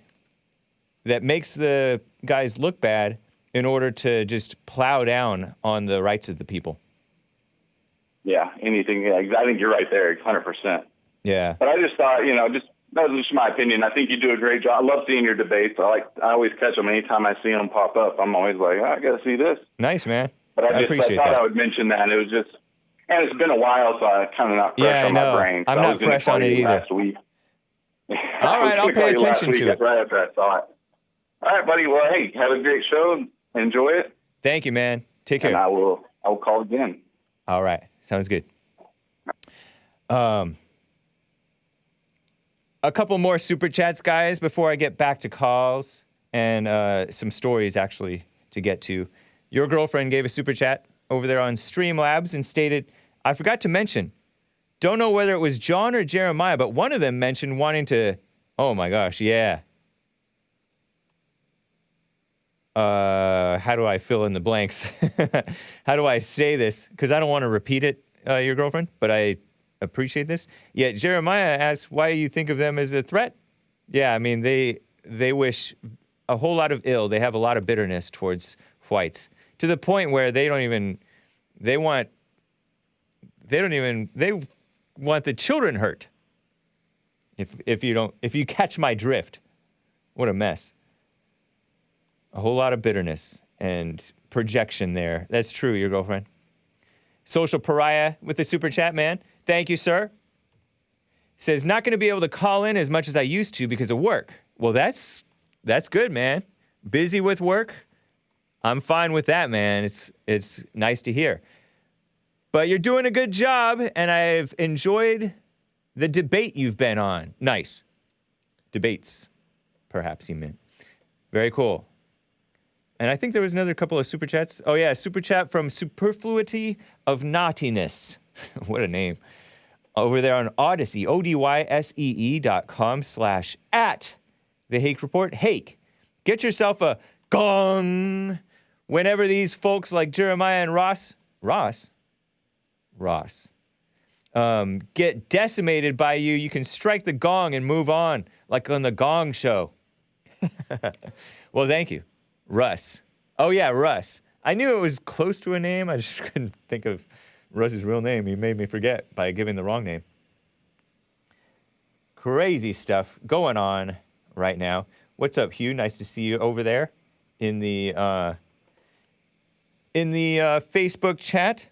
that makes the guys look bad in order to just plow down on the rights of the people. Yeah, anything. Yeah, I think you're right there, 100%. Yeah. But I just thought, that was just my opinion. I think you do a great job. I love seeing your debates. I always catch them anytime I see them pop up. I'm always like, I got to see this. Nice, man. But I appreciate thought that. I would mention that. It was just, and it's been a while, so I kind of not fresh on my brain. So I'm not fresh on it either. Last week. All right, I'll pay attention to it. Right after I saw it. All right, buddy. Well, hey, have a great show. Enjoy it. Thank you, man. Take care. And I will call again. All right. Sounds good. A couple more super chats, guys, before I get back to calls and some stories, actually, to get to. Your girlfriend gave a super chat over there on Streamlabs and stated, I forgot to mention, don't know whether it was John or Jeremiah, but one of them mentioned wanting to, oh my gosh, yeah. How do I fill in the blanks? How do I say this? Because I don't want to repeat it, your girlfriend, but I appreciate this. Yeah, Jeremiah asks why you think of them as a threat. Yeah, I mean, they wish a whole lot of ill. They have a lot of bitterness towards whites, to the point where they want the children hurt. If you catch my drift. What a mess. A whole lot of bitterness and projection there. That's true, your girlfriend. Social Pariah with the super chat, man. Thank you, sir. Says, not going to be able to call in as much as I used to because of work. Well, that's good, man. Busy with work? I'm fine with that, man. It's nice to hear. But you're doing a good job, and I've enjoyed the debate you've been on. Nice. Debates, perhaps you meant. Very cool. And I think there was another couple of super chats. Oh, yeah, super chat from Superfluity of Naughtiness. What a name. Over there on Odyssey, odyssee.com/@ the Hake Report. Hake, get yourself a gong whenever these folks like Jeremiah and Ross get decimated by you. You can strike the gong and move on, like on the Gong Show. Well, thank you. Russ. Oh, yeah, Russ. I knew it was close to a name. I just couldn't think of Russ's real name. He made me forget by giving the wrong name. Crazy stuff going on right now. What's up, Hugh? Nice to see you over there in the Facebook chat.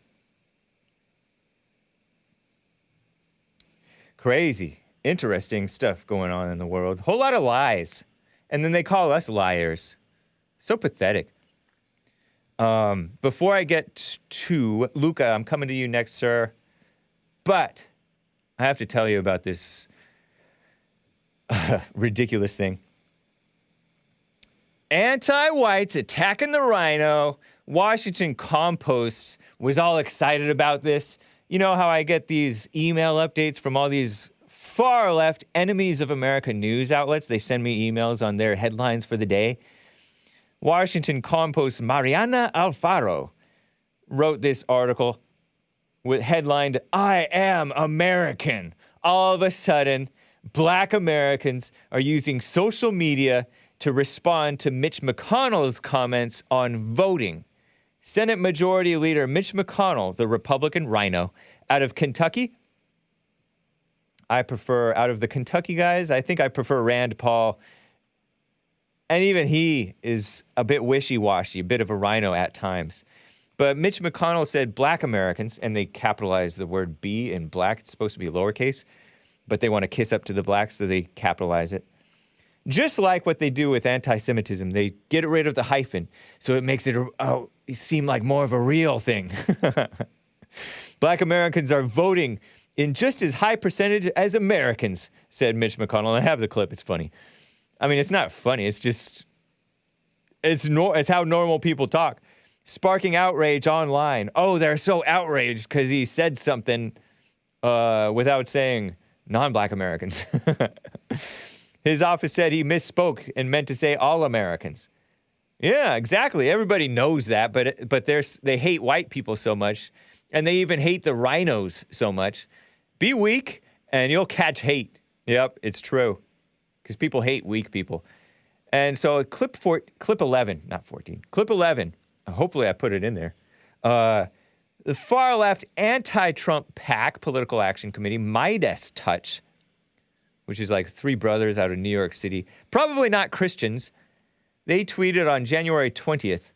Crazy, interesting stuff going on in the world. Whole lot of lies. And then they call us liars. So pathetic. Before I get to LUKA, I'm coming to you next, sir. But I have to tell you about this ridiculous thing. Anti-whites attacking the RINO. Washington Compost was all excited about this. You know how I get these email updates from all these far-left enemies of America news outlets? They send me emails on their headlines for the day. Washington Compost Mariana Alfaro wrote this article with headlined, "I am American." All of a sudden, black Americans are using social media to respond to Mitch McConnell's comments on voting. Senate Majority Leader Mitch McConnell, the Republican RINO, out of Kentucky. Out of the Kentucky guys, I think I prefer Rand Paul. And even he is a bit wishy-washy, a bit of a RINO at times. But Mitch McConnell said black Americans, and they capitalized the word B in black. It's supposed to be lowercase, but they want to kiss up to the blacks, so they capitalize it. Just like what they do with anti-Semitism. They get rid of the hyphen, so it makes it seem like more of a real thing. Black Americans are voting in just as high percentage as Americans, said Mitch McConnell. And I have the clip. It's funny. I mean, it's not funny. It's just, it's how normal people talk. Sparking outrage online. Oh, they're so outraged because he said something without saying non-black Americans. His office said he misspoke and meant to say all Americans. Yeah, exactly. Everybody knows that, but they hate white people so much, and they even hate the RINOs so much. Be weak, and you'll catch hate. Yep, it's true. Because people hate weak people. And so clip 11, not 14, clip 11, hopefully I put it in there. The far-left anti-Trump PAC, Political Action Committee, Midas Touch, which is like three brothers out of New York City, probably not Christians. They tweeted on January 20th,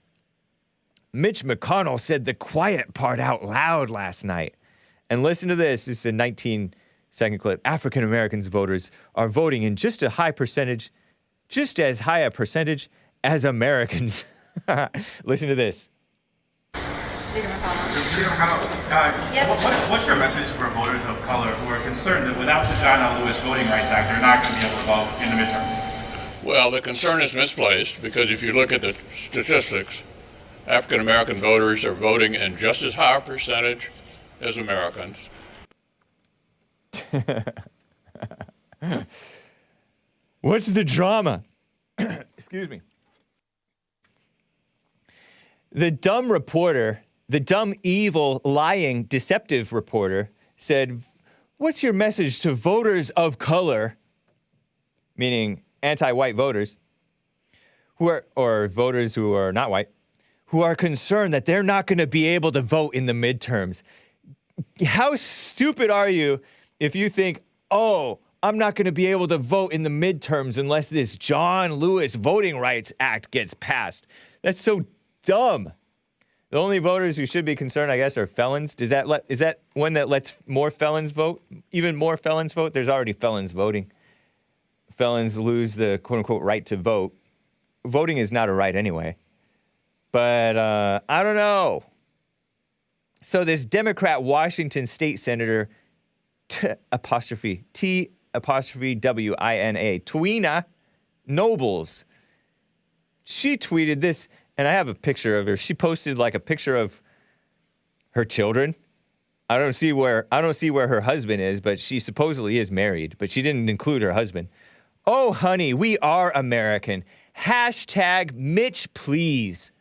Mitch McConnell said the quiet part out loud last night. And listen to this. This is a 19-second clip. African Americans voters are voting in just as high a percentage as Americans. Listen to this. Leader McConnell, what's your message for voters of color who are concerned that without the John L. Lewis Voting Rights Act, they're not going to be able to vote in the midterm? Well, the concern is misplaced because if you look at the statistics, African American voters are voting in just as high a percentage as Americans. What's the drama? Excuse me. The dumb reporter, the dumb, evil, lying, deceptive reporter said, what's your message to voters of color, meaning anti-white voters, or voters who are not white, who are concerned that they're not going to be able to vote in the midterms? How stupid are you if you think, oh, I'm not going to be able to vote in the midterms unless this John Lewis Voting Rights Act gets passed? That's so dumb. The only voters who should be concerned, I guess, are felons. Is that one that lets more felons vote? Even more felons vote? There's already felons voting. Felons lose the quote-unquote right to vote. Voting is not a right anyway. But I don't know. So this Democrat Washington State Senator, T''WINA, Twina Nobles, she tweeted this, and I have a picture of her. She posted like a picture of her children. I don't see where her husband is, but she supposedly is married, but she didn't include her husband. Oh, honey, we are American. Hashtag Mitch Please.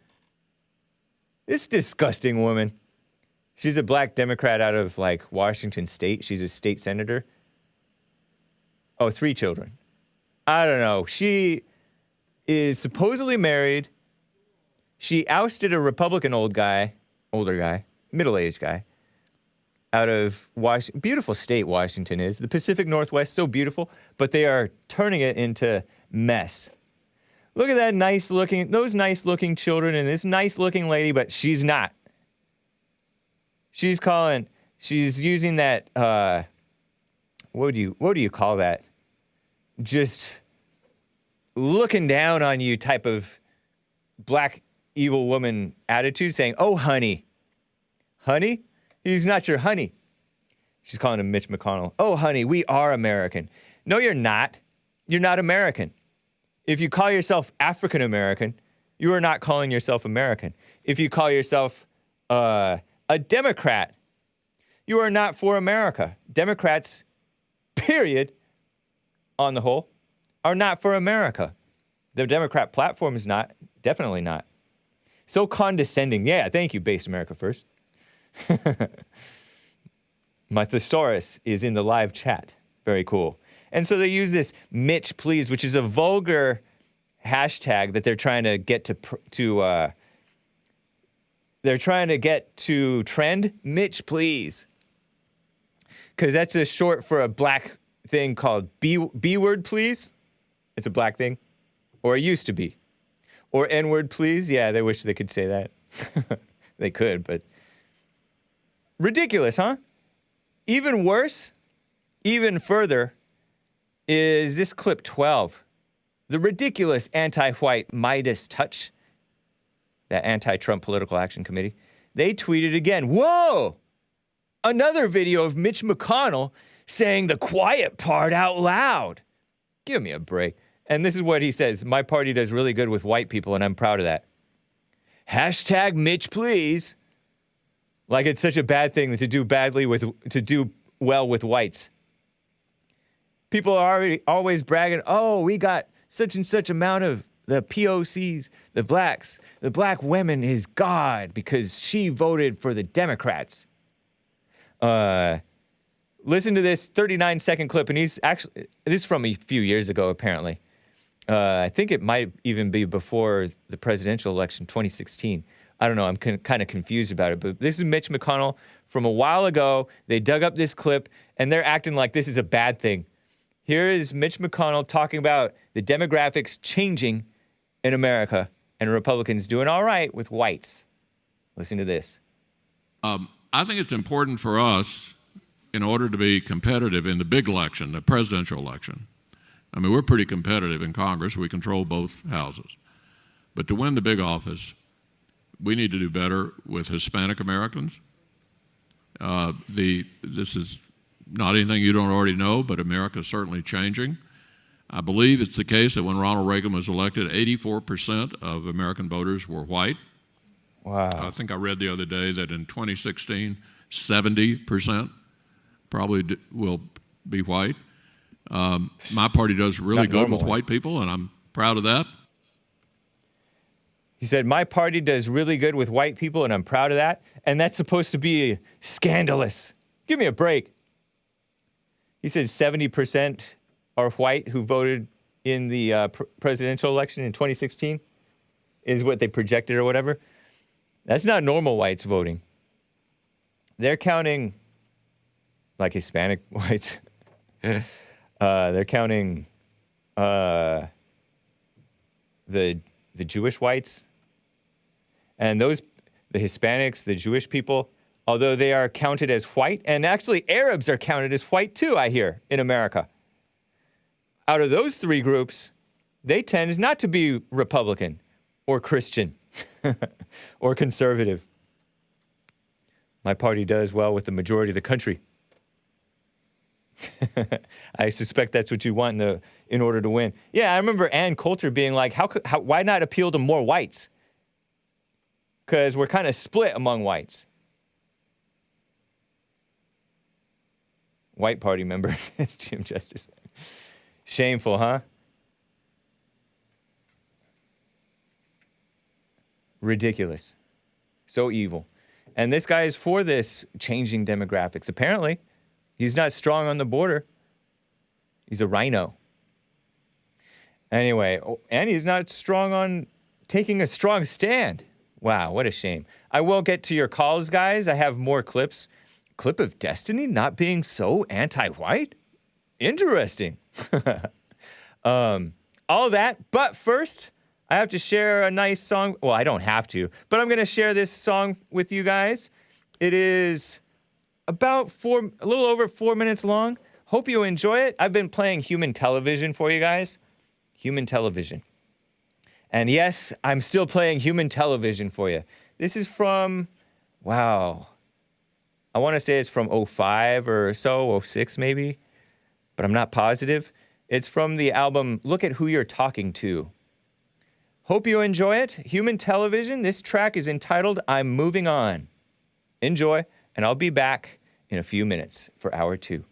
This disgusting woman. She's a black Democrat out of like Washington State. She's a state senator. Oh, 3 children. I don't know. She is supposedly married. She ousted a Republican older guy, middle-aged guy, out of Washington. Beautiful state Washington is. The Pacific Northwest, so beautiful, but they are turning it into mess. Look at those nice-looking children and this nice-looking lady, but she's not. She's using that, what do you call that? Just looking down on you type of black evil woman attitude, saying, oh, honey. Honey? He's not your honey. She's calling him Mitch McConnell. Oh, honey, we are American. No, you're not. You're not American. If you call yourself African American, you are not calling yourself American. If you call yourself a Democrat, you are not for America. Democrats, period, on the whole, are not for America. The Democrat platform is not, definitely not. So condescending. Yeah, thank you, Based America First. My thesaurus is in the live chat. Very cool. And so they use this Mitch Please, which is a vulgar hashtag that they're trying to get to trend. Mitch Please. Because that's a short for a black thing called B-word please. It's a black thing. Or it used to be. Or N-word please. Yeah, they wish they could say that. They could, but ridiculous, huh? Even worse, even further, is this clip 12. The ridiculous anti-white Midas touch, that anti-Trump political action committee, they tweeted again, whoa, another video of Mitch McConnell saying the quiet part out loud. Give me a break. And this is what he says, my party does really good with white people and I'm proud of that. Hashtag Mitch Please. Like it's such a bad thing to do well with whites. People are always bragging, oh, we got such and such amount of the POCs, the blacks. The black woman is God because she voted for the Democrats. Listen to this 39-second clip, and this is from a few years ago, apparently. I think it might even be before the presidential election, 2016. I don't know. I'm kind of confused about it. But this is Mitch McConnell from a while ago. They dug up this clip, and they're acting like this is a bad thing. Here is Mitch McConnell talking about the demographics changing in America and Republicans doing all right with whites. Listen to this. I think it's important for us, in order to be competitive in the big election, the presidential election. I mean, we're pretty competitive in Congress. We control both houses. But to win the big office, we need to do better with Hispanic Americans. This is not anything you don't already know, but America is certainly changing. I believe it's the case that when Ronald Reagan was elected, 84% of American voters were white. Wow. I think I read the other day that in 2016, 70% probably will be white. My party does really good with white people, and I'm proud of that. He said, my party does really good with white people, and I'm proud of that. And that's supposed to be scandalous. Give me a break. He said 70% are white who voted in the presidential election in 2016 is what they projected or whatever. That's not normal whites voting. They're counting like Hispanic whites. They're counting the Jewish whites. And the Hispanics, the Jewish people, although they are counted as white, and actually Arabs are counted as white too, I hear, in America. Out of those three groups, they tend not to be Republican or Christian or conservative. My party does well with the majority of the country. I suspect that's what you want in order to win. Yeah, I remember Ann Coulter being like, why not appeal to more whites? Because we're kind of split among whites. White party members, as Jim Justice. Shameful, huh? Ridiculous. So evil. And this guy is for this changing demographics. Apparently, he's not strong on the border. He's a RINO. Anyway, and he's not strong on taking a strong stand. Wow, what a shame. I will get to your calls, guys. I have more clips. Clip of Destiny not being so anti-white? Interesting. All that, but first, I have to share a nice song. Well, I don't have to, but I'm going to share this song with you guys. It is about a little over 4 minutes long. Hope you enjoy it. I've been playing Human Television for you guys. Human Television. And yes, I'm still playing Human Television for you. This is from, wow, I want to say it's from 05 or so, 06 maybe, but I'm not positive. It's from the album Look at Who You're Talking To. Hope you enjoy it. Human Television. This track is entitled I'm Moving On. Enjoy, and I'll be back in a few minutes for hour 2.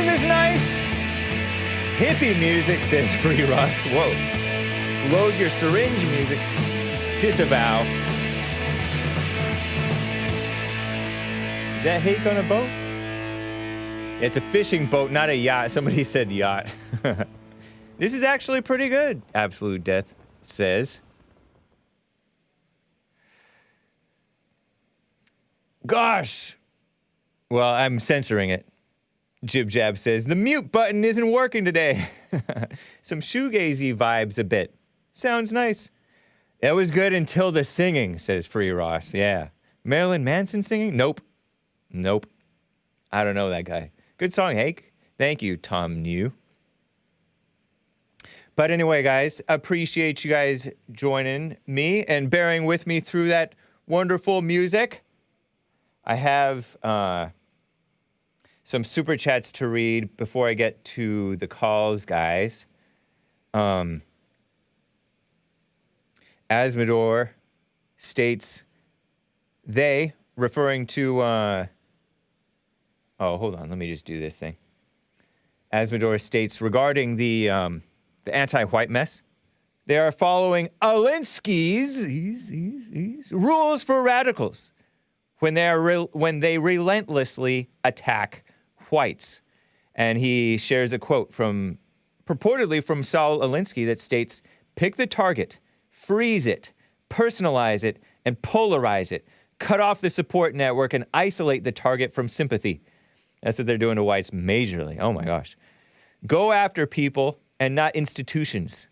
Isn't this nice? Hippie music, says Free Ross. Whoa. Load your syringe music. Disavow. Is that Hake on a boat? It's a fishing boat, not a yacht. Somebody said yacht. This is actually pretty good, Absolute Death says. Gosh. Well, I'm censoring it. Jib Jab says, the mute button isn't working today. Some shoegazy vibes a bit. Sounds nice. It was good until the singing, says Free Ross. Yeah. Marilyn Manson singing? Nope. Nope. I don't know that guy. Good song, Hake. Thank you, Tom New. But anyway, guys, appreciate you guys joining me and bearing with me through that wonderful music. I have some super chats to read before I get to the calls, guys. Asmodor states they, referring to... oh, hold on. Let me just do this thing. Asmodor states regarding the anti-white mess, they are following Alinsky's rules for radicals when they relentlessly attack whites. And he shares a quote purportedly from Saul Alinsky that states, pick the target, freeze it, personalize it, and polarize it. Cut off the support network and isolate the target from sympathy. That's what they're doing to whites majorly. Oh my gosh. Go after people and not institutions.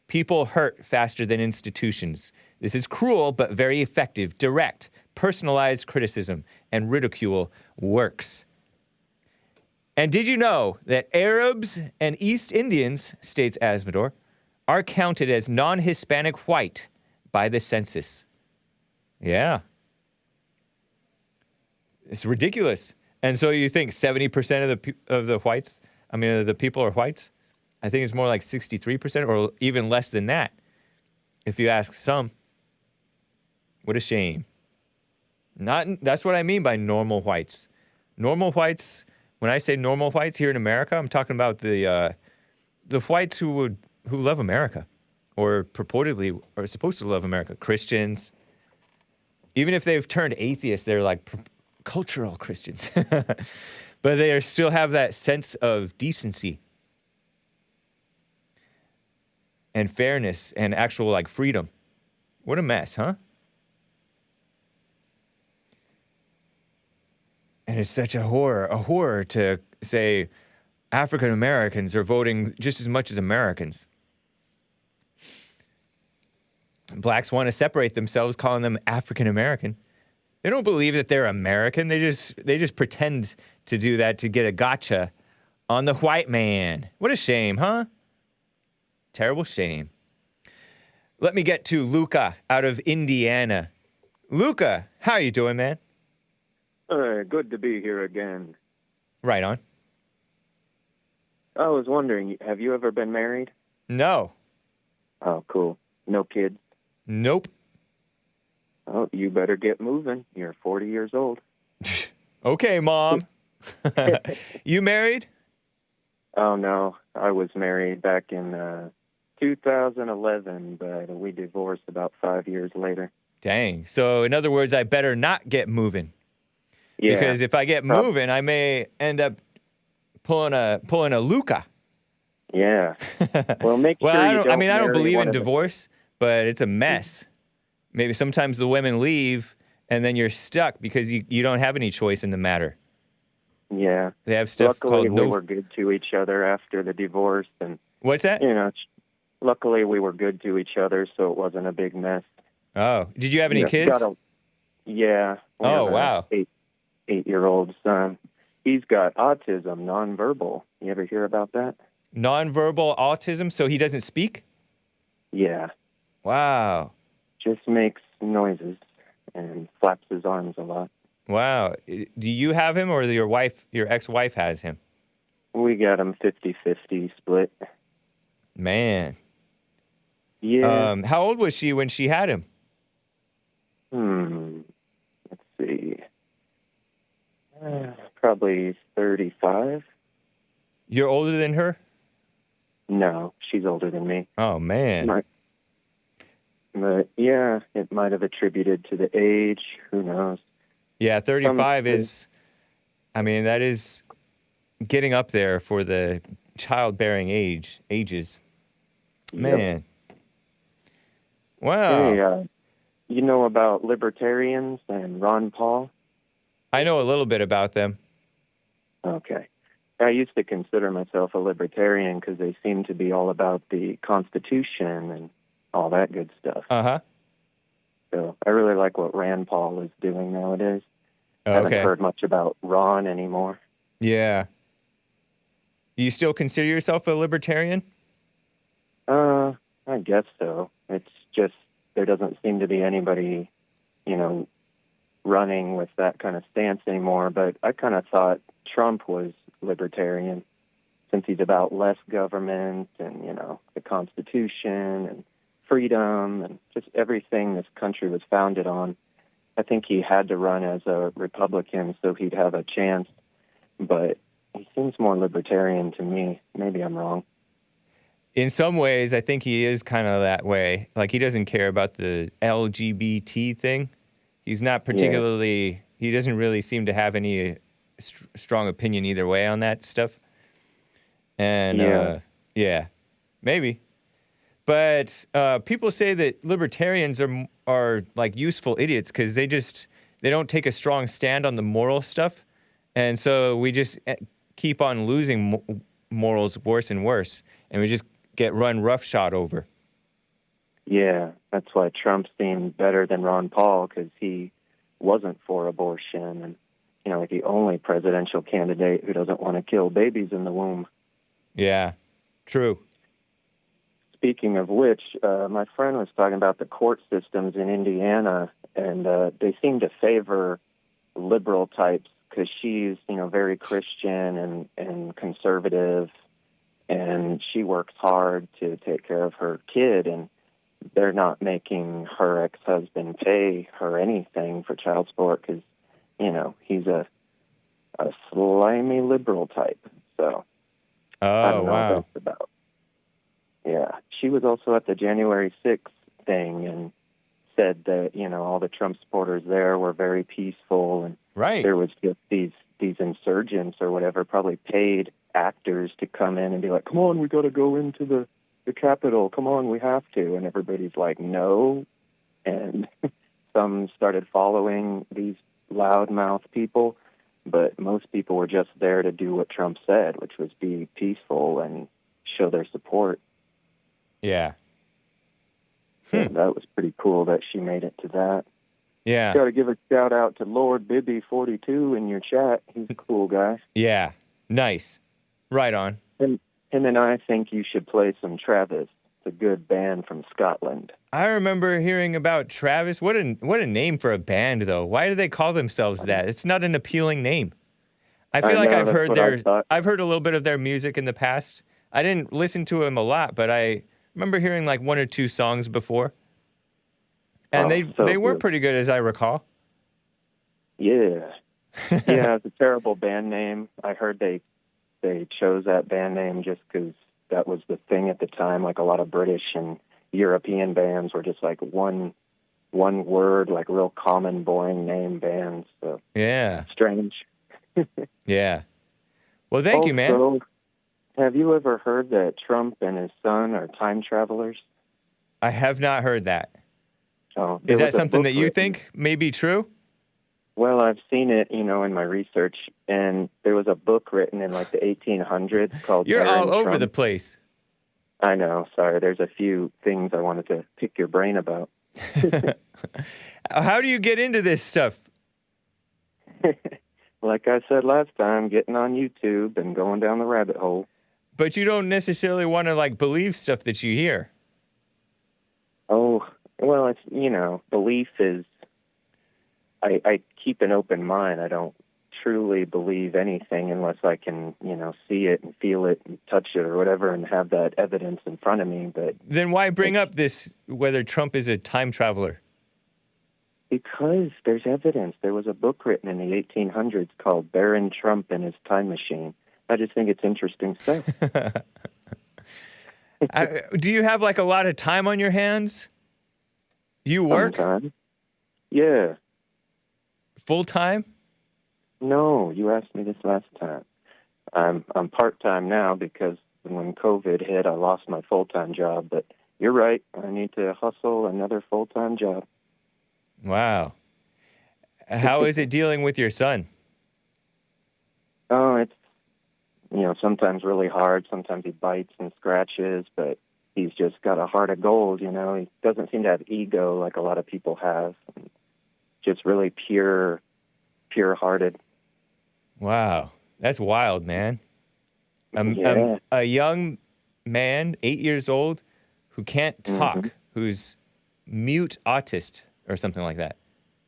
People hurt faster than institutions. This is cruel but very effective, direct, personalized criticism and ridicule works. And did you know that Arabs and East Indians, states Asmodor, are counted as non-Hispanic white by the census? Yeah. It's ridiculous. And so you think 70% of the whites, of the people are whites? I think it's more like 63% or even less than that. If you ask some. What a shame. That's what I mean by normal whites. Normal whites, when I say normal whites here in America, I'm talking about the whites who love America or purportedly are supposed to love America. Christians. Even if they've turned atheists, they're like cultural Christians. But they still have that sense of decency and fairness and actual like freedom. What a mess, huh? And it's such a horror to say African Americans are voting just as much as Americans. Blacks want to separate themselves, calling them African American. They don't believe that they're American. They just pretend to do that to get a gotcha on the white man. What a shame, huh? Terrible shame. Let me get to LUKA out of Indiana. LUKA, how are you doing, man? Good to be here again. Right on. I was wondering, have you ever been married? No. Oh, cool. No kids? Nope. Oh, you better get moving. You're 40 years old. Okay, Mom. You married? Oh, no. I was married back in 2011, but we divorced about 5 years later. Dang. So, in other words, I better not get moving. Yeah. Because if I get moving, I may end up pulling a LUKA. Yeah. Well, make sure I you don't I don't marry believe one in of the- divorce, but it's a mess. Maybe sometimes the women leave, and then you're stuck because you don't have any choice in the matter. Yeah. They have stuff Luckily, called we were good to each other after the divorce, and What's that? Luckily, we were good to each other, so it wasn't a big mess. Oh, did you have any kids? Yeah. We Oh, have a wow. 8-year-old son. He's got autism, nonverbal. You ever hear about that? Nonverbal autism, so he doesn't speak? Yeah. Wow. Just makes noises and flaps his arms a lot. Wow. Do you have him or your ex-wife has him? We got him 50-50 split. Man. Yeah. How old was she when she had him? Let's see. Probably 35. You're older than her? No, she's older than me. Oh, man. But yeah, it might have attributed to the age. Who knows? Yeah, 35 is, I mean, that is getting up there for the childbearing ages. Man. Yep. Wow. Hey, you know about libertarians and Ron Paul? I know a little bit about them. Okay. I used to consider myself a libertarian because they seem to be all about the Constitution and all that good stuff. Uh-huh. So I really like what Rand Paul is doing nowadays. I Okay. haven't heard much about Ron anymore. Yeah. You still consider yourself a libertarian? I guess so. It's just there doesn't seem to be anybody, running with that kind of stance anymore. But I kind of thought Trump was libertarian since he's about less government and, the Constitution and freedom and just everything this country was founded on. I think he had to run as a Republican so he'd have a chance, but he seems more libertarian to me. Maybe I'm wrong. In some ways, I think he is kind of that way. Like, he doesn't care about the LGBT thing. He's not particularly, he doesn't really seem to have any strong opinion either way on that stuff. And, yeah, maybe. But people say that libertarians are like useful idiots because they don't take a strong stand on the moral stuff. And so we just keep on losing morals worse and worse. And we just get run roughshod over. Yeah, that's why Trump seemed better than Ron Paul because he wasn't for abortion and, like the only presidential candidate who doesn't want to kill babies in the womb. Yeah, true. Speaking of which, my friend was talking about the court systems in Indiana, and they seem to favor liberal types because she's, very Christian and conservative, and she works hard to take care of her kid, and they're not making her ex-husband pay her anything for child support because, he's a slimy liberal type. So I don't know what that's about. Yeah. She was also at the January 6th thing and said that, all the Trump supporters there were very peaceful and there was just these insurgents or whatever, probably paid actors to come in and be like, come on, we got to go into the Capitol. Come on, we have to. And everybody's like, no. And some started following these loudmouth people, but most people were just there to do what Trump said, which was be peaceful and show their support. Yeah. So that was pretty cool that she made it to that. Yeah. Got to give a shout out to Lord Bibby42 in your chat. He's a cool guy. Yeah. Nice. Right on. And then I think you should play some Travis. It's a good band from Scotland. I remember hearing about Travis. What a name for a band, though. Why do they call themselves that? It's not an appealing name. I feel like I've heard I've heard a little bit of their music in the past. I didn't listen to them a lot, but I remember hearing like one or two songs before. And they were pretty good, as I recall. Yeah. Yeah, it's a terrible band name. I heard they chose that band name just because that was the thing at the time. Like a lot of British and European bands were just like one word, like real common, boring name bands. So yeah, strange. Yeah. Well, thank you, man. Have you ever heard that Trump and his son are time travelers? I have not heard that. Oh, is that something that you think may be true? Well, I've seen it, in my research, and there was a book written in like the 1800s called You're Baron all over Trump. the place. I know. Sorry. There's a few things I wanted to pick your brain about. How do you get into this stuff? Like I said last time, getting on YouTube and going down the rabbit hole. But you don't necessarily want to like believe stuff that you hear. Oh, well, it's, belief is, I keep an open mind. I don't truly believe anything unless I can, see it and feel it and touch it or whatever and have that evidence in front of me. But then why bring up this, whether Trump is a time traveler? Because there's evidence. There was a book written in the 1800s called Baron Trump and His Time Machine. I just think it's interesting stuff. Do you have like a lot of time on your hands? You work? Sometimes. Yeah. Full time? No, you asked me this last time. I'm part-time now because when COVID hit, I lost my full-time job. But you're right. I need to hustle another full-time job. Wow. How is it dealing with your son? Oh, it's, sometimes really hard. Sometimes he bites and scratches, but he's just got a heart of gold, He doesn't seem to have ego like a lot of people have. Just really pure-hearted. Wow. That's wild, man. A young man, 8 years old, who can't talk, who's mute autist or something like that.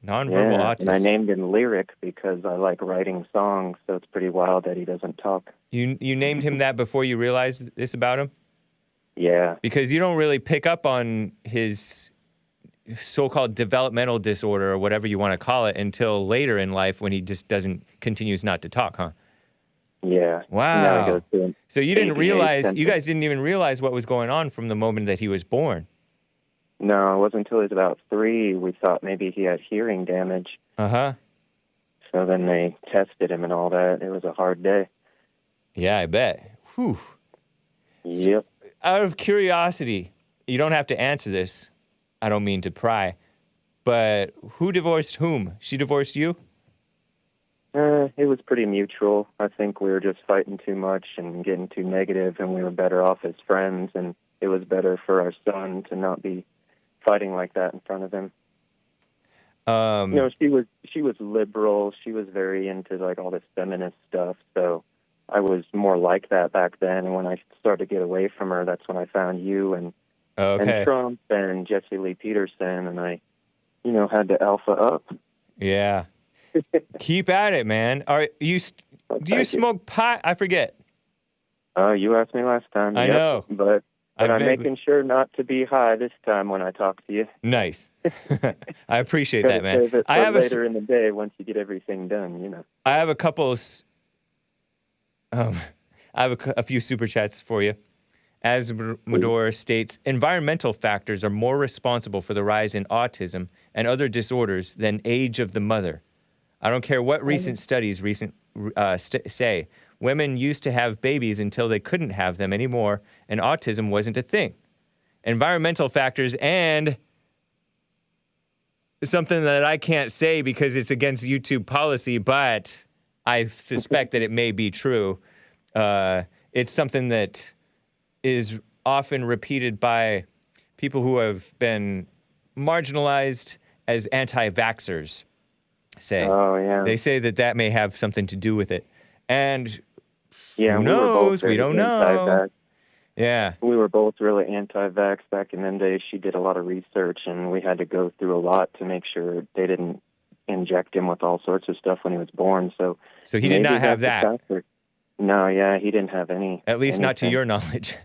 Nonverbal autist. And I named him Lyric because I like writing songs, so it's pretty wild that he doesn't talk. You named him that before you realized this about him? Yeah. Because you don't really pick up on his so-called developmental disorder or whatever you want to call it until later in life when he just continues not to talk, huh? Yeah. Wow. So you didn't realize, you guys didn't even realize what was going on from the moment that he was born. No, it wasn't until he was about 3 we thought maybe he had hearing damage. Uh-huh. So then they tested him and all that. It was a hard day. Yeah, I bet. Whew. Yep. Out of curiosity, you don't have to answer this. I don't mean to pry. But who divorced whom? She divorced you? It was pretty mutual. I think we were just fighting too much and getting too negative, and we were better off as friends, and it was better for our son to not be fighting like that in front of him. She was liberal. She was very into like all this feminist stuff, so I was more like that back then. And when I started to get away from her, that's when I found you and Trump and Jesse Lee Peterson, and I, had to alpha up. Yeah. Keep at it, man. Do you smoke pot? I forget. You asked me last time. I know. But I'm making sure not to be high this time when I talk to you. Nice. I appreciate that, man. Save it for later in the day once you get everything done, I have a couple I have a few super chats for you. As Medor states, environmental factors are more responsible for the rise in autism and other disorders than age of the mother. I don't care what recent studies say. Women used to have babies until they couldn't have them anymore, and autism wasn't a thing. Environmental factors and something that I can't say because it's against YouTube policy, but I suspect that it may be true. It's something that is often repeated by people who have been marginalized as anti-vaxxers, say. Oh, yeah. They say that may have something to do with it. And yeah, who knows? We don't know. Anti-vax. Yeah. We were both really anti-vax back in them days. She did a lot of research, and we had to go through a lot to make sure they didn't inject him with all sorts of stuff when he was born. So he did not have that. No, yeah, he didn't have any. At least not to your knowledge.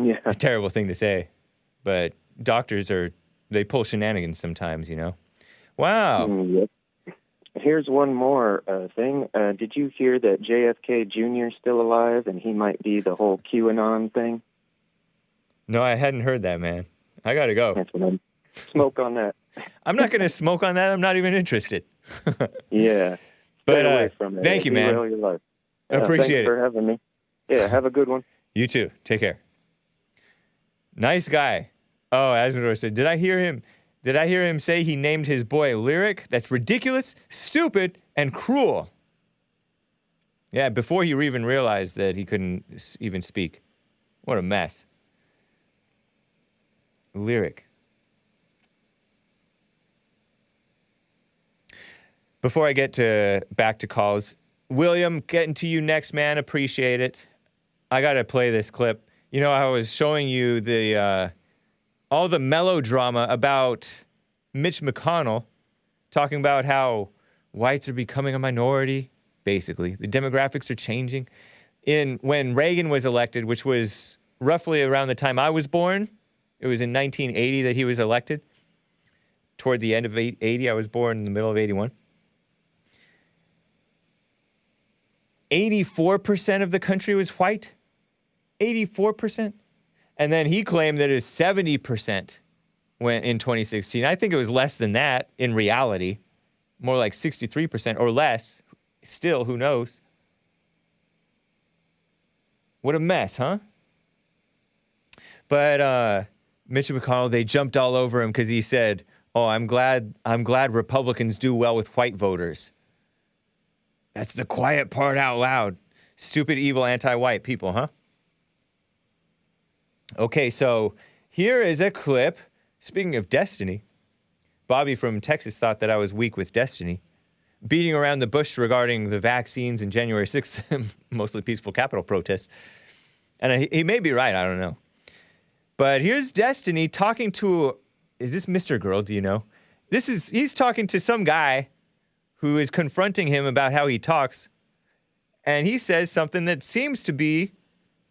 Yeah. A terrible thing to say. But doctors they pull shenanigans sometimes, Wow. Yep. Here's one more thing. Did you hear that JFK Jr. is still alive and he might be the whole QAnon thing? No, I hadn't heard that, man. I got to go. That's what I'm smoke on that. I'm not going to smoke on that. I'm not even interested. Yeah. But away from it. Thank you, man. Your life. Appreciate thanks for having me. Yeah, have a good one. You too. Take care. Nice guy. Oh, Asmodor said, did I hear him say he named his boy Lyric? That's ridiculous, stupid, and cruel. Yeah, before he even realized that he couldn't even speak. What a mess. Lyric. Before I get back to calls, William, getting to you next, man. Appreciate it. I got to play this clip. I was showing you all the melodrama about Mitch McConnell talking about how whites are becoming a minority, basically. The demographics are changing. When Reagan was elected, which was roughly around the time I was born, it was in 1980 that he was elected. Toward the end of 80, I was born in the middle of 81. 84% of the country was white. 84%. And then he claimed that it was 70% when in 2016. I think it was less than that in reality. More like 63% or less. Still, who knows? What a mess, huh? But Mitch McConnell, they jumped all over him because he said, "Oh, I'm glad Republicans do well with white voters." That's the quiet part out loud. Stupid, evil, anti-white people, huh? Okay, so here is a clip. Speaking of Destiny, Bobby from Texas thought that I was weak with Destiny. Beating around the bush regarding the vaccines and January 6th, mostly peaceful Capitol protests. And he may be right, I don't know. But here's Destiny talking to, is this MrGirl, do you know? He's talking to some guy who is confronting him about how he talks. And he says something that seems to be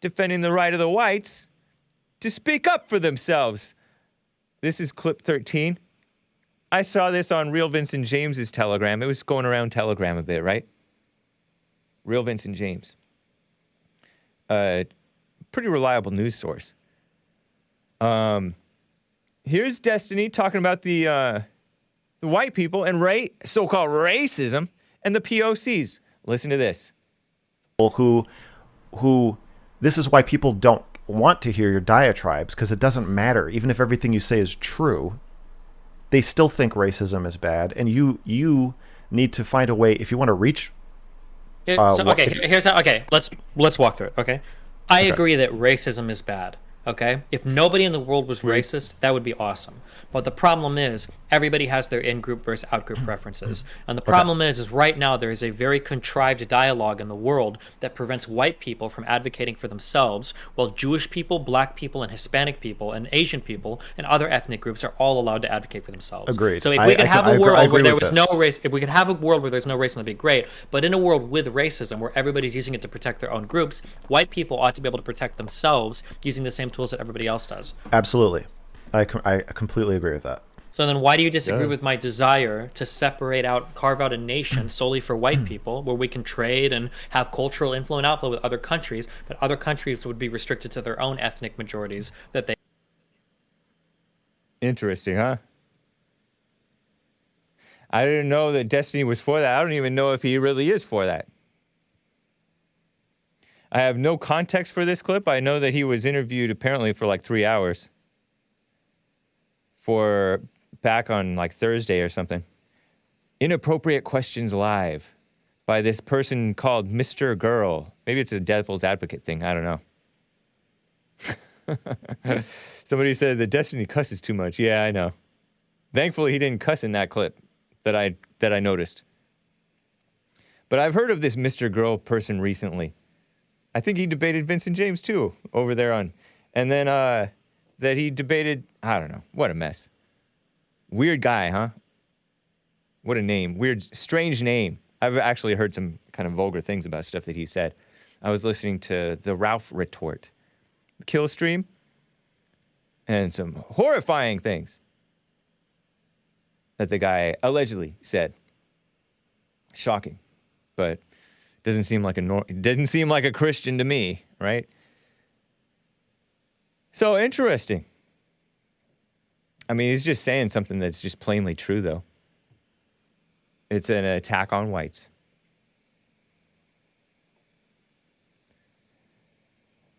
defending the right of the whites to speak up for themselves. This is clip 13. I saw this on Real Vincent James's Telegram. It was going around Telegram a bit, right? Real Vincent James. Pretty reliable news source. Here's Destiny talking about the white people and so-called racism and the POCs. Listen to this. Who this is why people don't want to hear your diatribes, because it doesn't matter. Even if everything you say is true, they still think racism is bad, and you need to find a way if you want to reach. Here's how. Okay, let's walk through it. Okay, I agree that racism is bad. Okay, if nobody in the world was racist, that would be awesome. But the problem is everybody has their in-group versus out-group preferences, and the problem is right now there is a very contrived dialogue in the world that prevents white people from advocating for themselves, while Jewish people, black people, and Hispanic people, and Asian people, and other ethnic groups are all allowed to advocate for themselves. Agreed. So if we could have a world where there was no race, if we could have a world where there's no racism, that'd be great. But in a world with racism, where everybody's using it to protect their own groups, white people ought to be able to protect themselves using the same tools that everybody else does. Absolutely. I completely agree with that. So then why do you disagree with my desire to carve out a nation solely for white people, where we can trade and have cultural inflow and outflow with other countries, but other countries would be restricted to their own ethnic majorities that they... Interesting, huh? I didn't know that Destiny was for that. I don't even know if he really is for that. I have no context for this clip. I know that he was interviewed apparently for like 3 hours. Back on like Thursday or something. Inappropriate Questions Live by this person called MrGirl. Maybe it's a devil's advocate thing. I don't know. Somebody said that Destiny cusses too much. Yeah, I know. Thankfully, he didn't cuss in that clip that I noticed. But I've heard of this MrGirl person recently. I think he debated Vincent James too over there on, and then that he debated, I don't know, what a mess. Weird guy, huh? What a name. Weird, strange name. I've actually heard some kind of vulgar things about stuff that he said. I was listening to the Ralph Retort kill stream and some horrifying things that the guy allegedly said. Shocking, but doesn't seem like a Christian to me, right? So interesting. I mean, he's just saying something that's just plainly true, though. It's an attack on whites.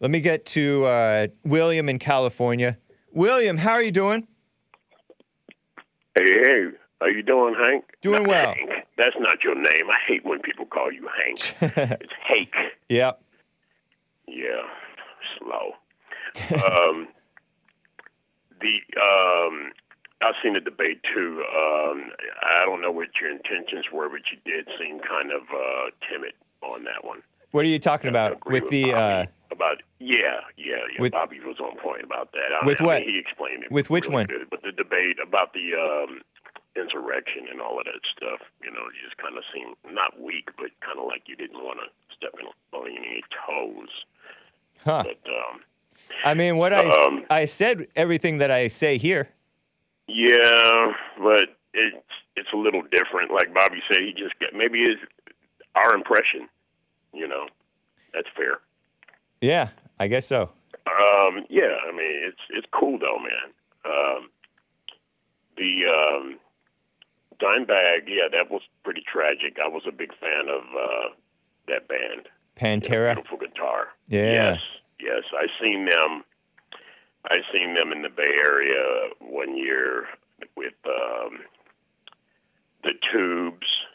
Let me get to William in California. William, how are you doing? Hey, how you doing, Hank? Doing well. Hank. That's not your name. I hate when people call you Hank. It's Hake. Yep. Yeah, slow. I've seen the debate too. I don't know what your intentions were, but you did seem kind of timid on that one. What are you talking about with the? Bobby was on point about that. What? He explained it. With which really one? Good. But the debate about the insurrection and all of that stuff, you just kind of seemed not weak, but kind of like you didn't want to step on any toes. Huh. But, I mean, what I said everything that I say here. Yeah, but it's a little different. Like Bobby said, he just got maybe our impression You know, that's fair. Yeah, I guess so. Yeah, I mean, it's cool though, man. The Dimebag, yeah, that was pretty tragic. I was a big fan of that band. Pantera. Beautiful guitar. Yeah. Yes. I seen them in the Bay Area one year with the Tubes,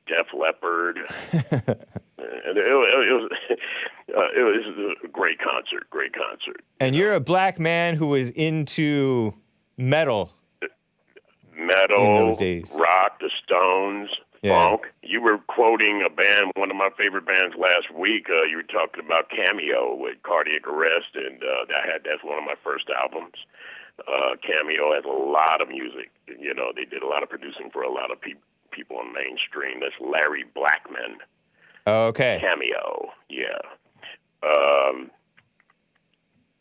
Def Leppard. And it was a great concert. And you're a black man who was into metal. Metal, in those days. Rock, the Stones, funk. You were quoting a band, one of my favorite bands last week. You were talking about Cameo with Cardiac Arrest, and that's one of my first albums. Cameo has a lot of music. You know, they did a lot of producing for a lot of people on mainstream. That's Larry Blackman. Okay. Cameo, yeah.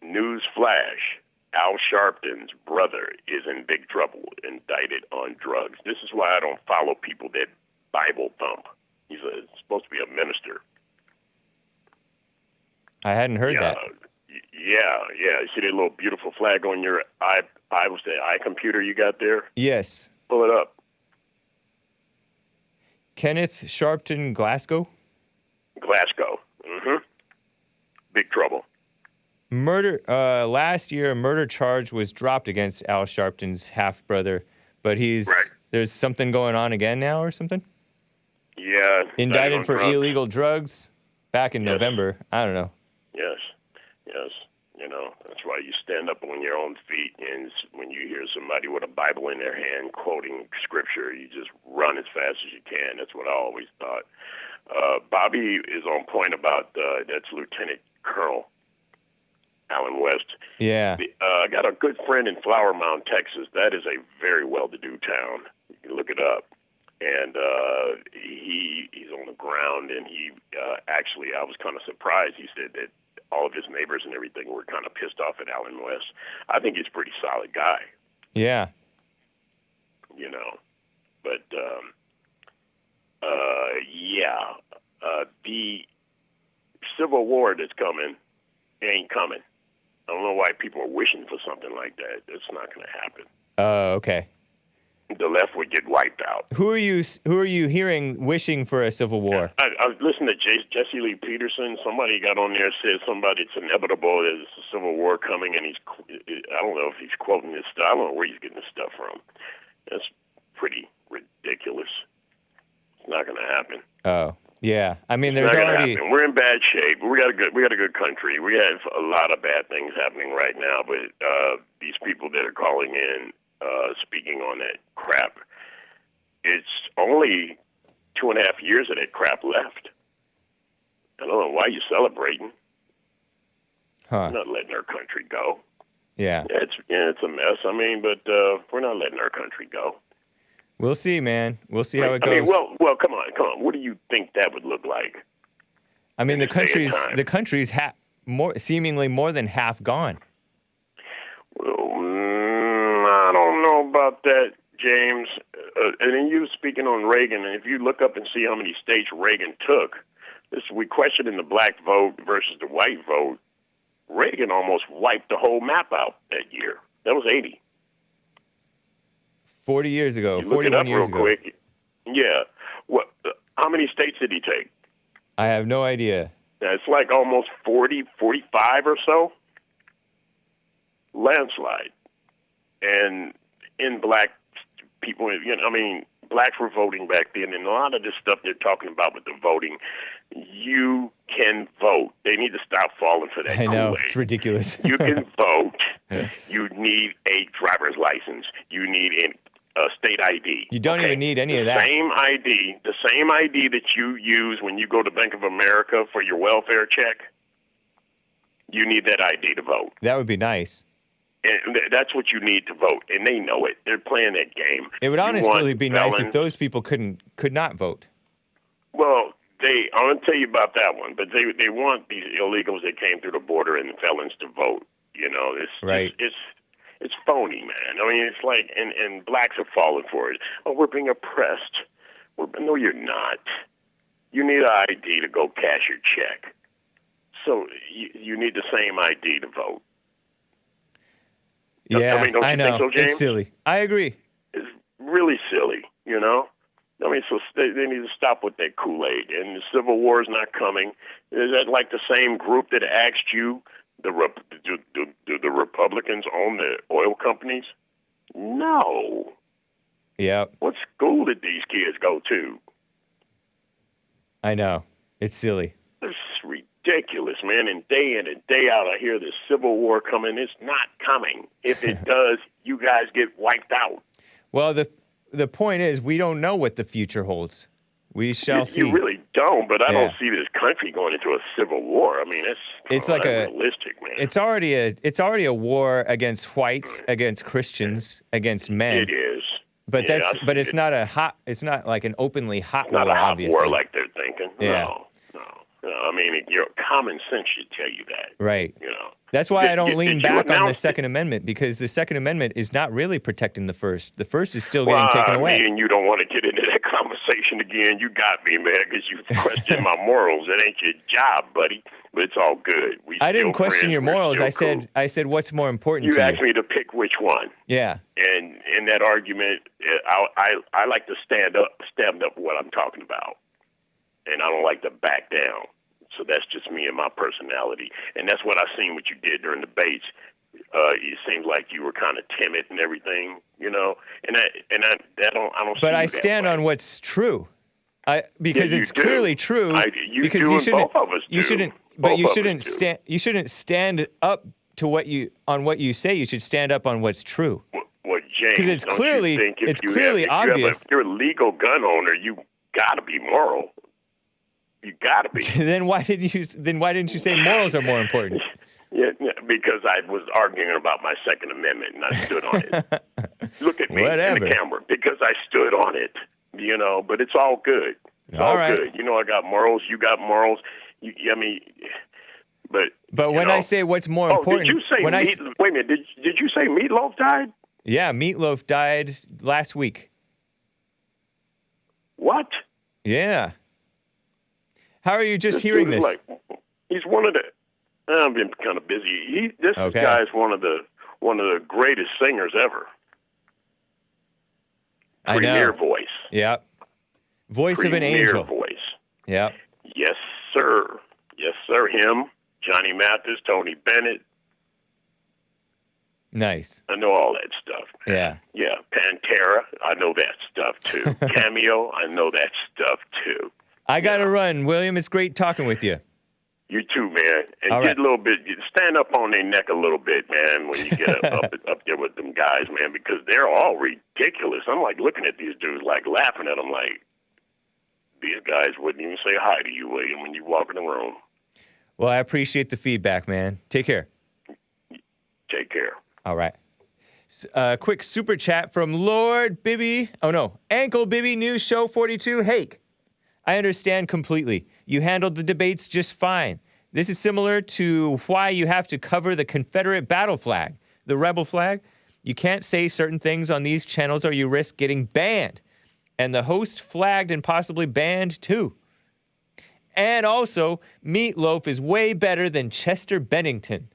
News flash. Al Sharpton's brother is in big trouble, indicted on drugs. This is why I don't follow people that Bible thump. He's supposed to be a minister. I hadn't heard that. Yeah. You see that little beautiful flag on your computer you got there? Yes. Pull it up. Kenneth Sharpton, Glasgow? Glasgow. Mm-hmm. Big trouble. Murder. Last year, a murder charge was dropped against Al Sharpton's half-brother, but there's something going on again now or something? Yeah. Indicted for illegal drugs back in November. I don't know. Yes. You know, that's why you stand up on your own feet, and when you hear somebody with a Bible in their hand quoting scripture, you just run as fast as you can. That's what I always thought. Bobby is on point about that's Lieutenant Colonel Alan West. Yeah. I got a good friend in Flower Mound, Texas. That is a very well-to-do town. You can look it up. And he's on the ground, and he actually, I was kind of surprised. He said that all of his neighbors and everything were kind of pissed off at Alan West. I think he's a pretty solid guy. Yeah. You know. But, the Civil War that's coming ain't coming. I don't know why people are wishing for something like that. It's not going to happen. Okay. The left would get wiped out. Who are you hearing wishing for a civil war? I was listening to Jesse Lee Peterson. Somebody got on there and said it's inevitable. There's a civil war coming, and I don't know if he's quoting this stuff. I don't know where he's getting this stuff from. That's pretty ridiculous. It's not going to happen. Oh. Yeah, I mean, it's there's not already. Happen. We're in bad shape. We got a good country. We have a lot of bad things happening right now, but these people that are calling in, speaking on that crap, it's only 2.5 years of that crap left. I don't know why you're celebrating. Huh? We're not letting our country go. Yeah. It's a mess. I mean, but we're not letting our country go. We'll see, man. We'll see how it goes. I mean, well, come on. What do you think that would look like? I mean, the country's seemingly more than half gone. Well, I don't know about that, James. And then you speaking on Reagan, and if you look up and see how many states Reagan took, we questioning the black vote versus the white vote. Reagan almost wiped the whole map out that year. That was 80. 40 years ago, you 41 years ago. Quick. Yeah. What? How many states did he take? I have no idea. It's like almost 40, 45 or so. Landslide. And in black people, blacks were voting back then, and a lot of this stuff they're talking about with the voting, you can vote. They need to stop falling for that. I know, it's ridiculous. You can vote. You need a driver's license. You need a state ID. You don't even need any of that. The same ID that you use when you go to Bank of America for your welfare check, you need that ID to vote. That would be nice. And that's what you need to vote, and they know it. They're playing that game. It would honestly be nice if those people could not vote. Well, I want to tell you about that one, but they want these illegals that came through the border and felons to vote. You know, it's phony, man. I mean, it's like, and blacks are falling for it. Oh, we're being oppressed. No, you're not. You need an ID to go cash your check. So you need the same ID to vote. Yeah, I mean, don't you know. think so, James? It's silly. I agree. It's really silly, you know? I mean, so they need to stop with that Kool-Aid. And the Civil War is not coming. Is that like the same group that asked you, do the Republicans own the oil companies? No. Yeah. What school did these kids go to? I know. It's silly. It's ridiculous, man. And day in and day out, I hear this Civil War coming. It's not coming. If it does, you guys get wiped out. Well, the point is, we don't know what the future holds. We shall see. You really don't, but I don't see this country going into a civil war. I mean, it's like realistic, man. It's already a war against whites, against Christians, against men. It is. But it's not like an openly hot war. Not a hot obviously. war like they're thinking. Yeah. No. I mean, your common sense should tell you that. Right. You know. That's why I don't lean back on the Second Amendment, because the Second Amendment is not really protecting the First. The First is still getting taken away. I mean, you don't want to get into that conversation again. You got me, man, because you question my morals. It ain't your job, buddy. But it's all good. I didn't question your morals. I said, what's more important to you? You asked me to pick which one. Yeah. And in that argument, I like to stand up for what I'm talking about, and I don't like to back down. So that's just me and my personality, and that's what I seen what you did during the debates. It seems like you were kind of timid and everything, you know. And I don't. But I stand on what's true, because it's clearly true. Because you shouldn't. Both of us do. You shouldn't. But you shouldn't stand. You shouldn't stand up to what you say. You should stand up on what's true. Well, James, because it's clearly obvious. If you're a legal gun owner, you got to be moral. You got to be. Then why didn't you say morals are more important? Yeah, because I was arguing about my Second Amendment and I stood on it. Look at me in the camera, because I stood on it. You know, but it's all good. It's all right. Good. You know, I got morals. You got morals. But when I say what's more important, did you say wait a minute? Did you say Meatloaf died? Yeah, Meatloaf died last week. What? Yeah. How are you just hearing this? He's one of the. I've been kind of busy. This guy is one of the greatest singers ever. Premier voice. Yeah. Voice of an angel. Voice. Yeah. Yes, sir. Yes, sir. Him, Johnny Mathis, Tony Bennett. Nice. I know all that stuff. Yeah. Yeah. Pantera. I know that stuff too. Cameo. I know that stuff too. I got to run, William. It's great talking with you. You too, man. And get a little bit, stand up on their neck a little bit, man, when you get up there with them guys, man, because they're all ridiculous. I'm like looking at these dudes, like laughing at them, like these guys wouldn't even say hi to you, William, when you walk in the room. Well, I appreciate the feedback, man. Take care. Take care. All right. Quick super chat from Lord Bibby. Oh, no. Ankle Bibby News Show 42. Hake. I understand completely. You handled the debates just fine. This is similar to why you have to cover the Confederate battle flag, the rebel flag. You can't say certain things on these channels or you risk getting banned. And the host flagged and possibly banned too. And also, Meatloaf is way better than Chester Bennington.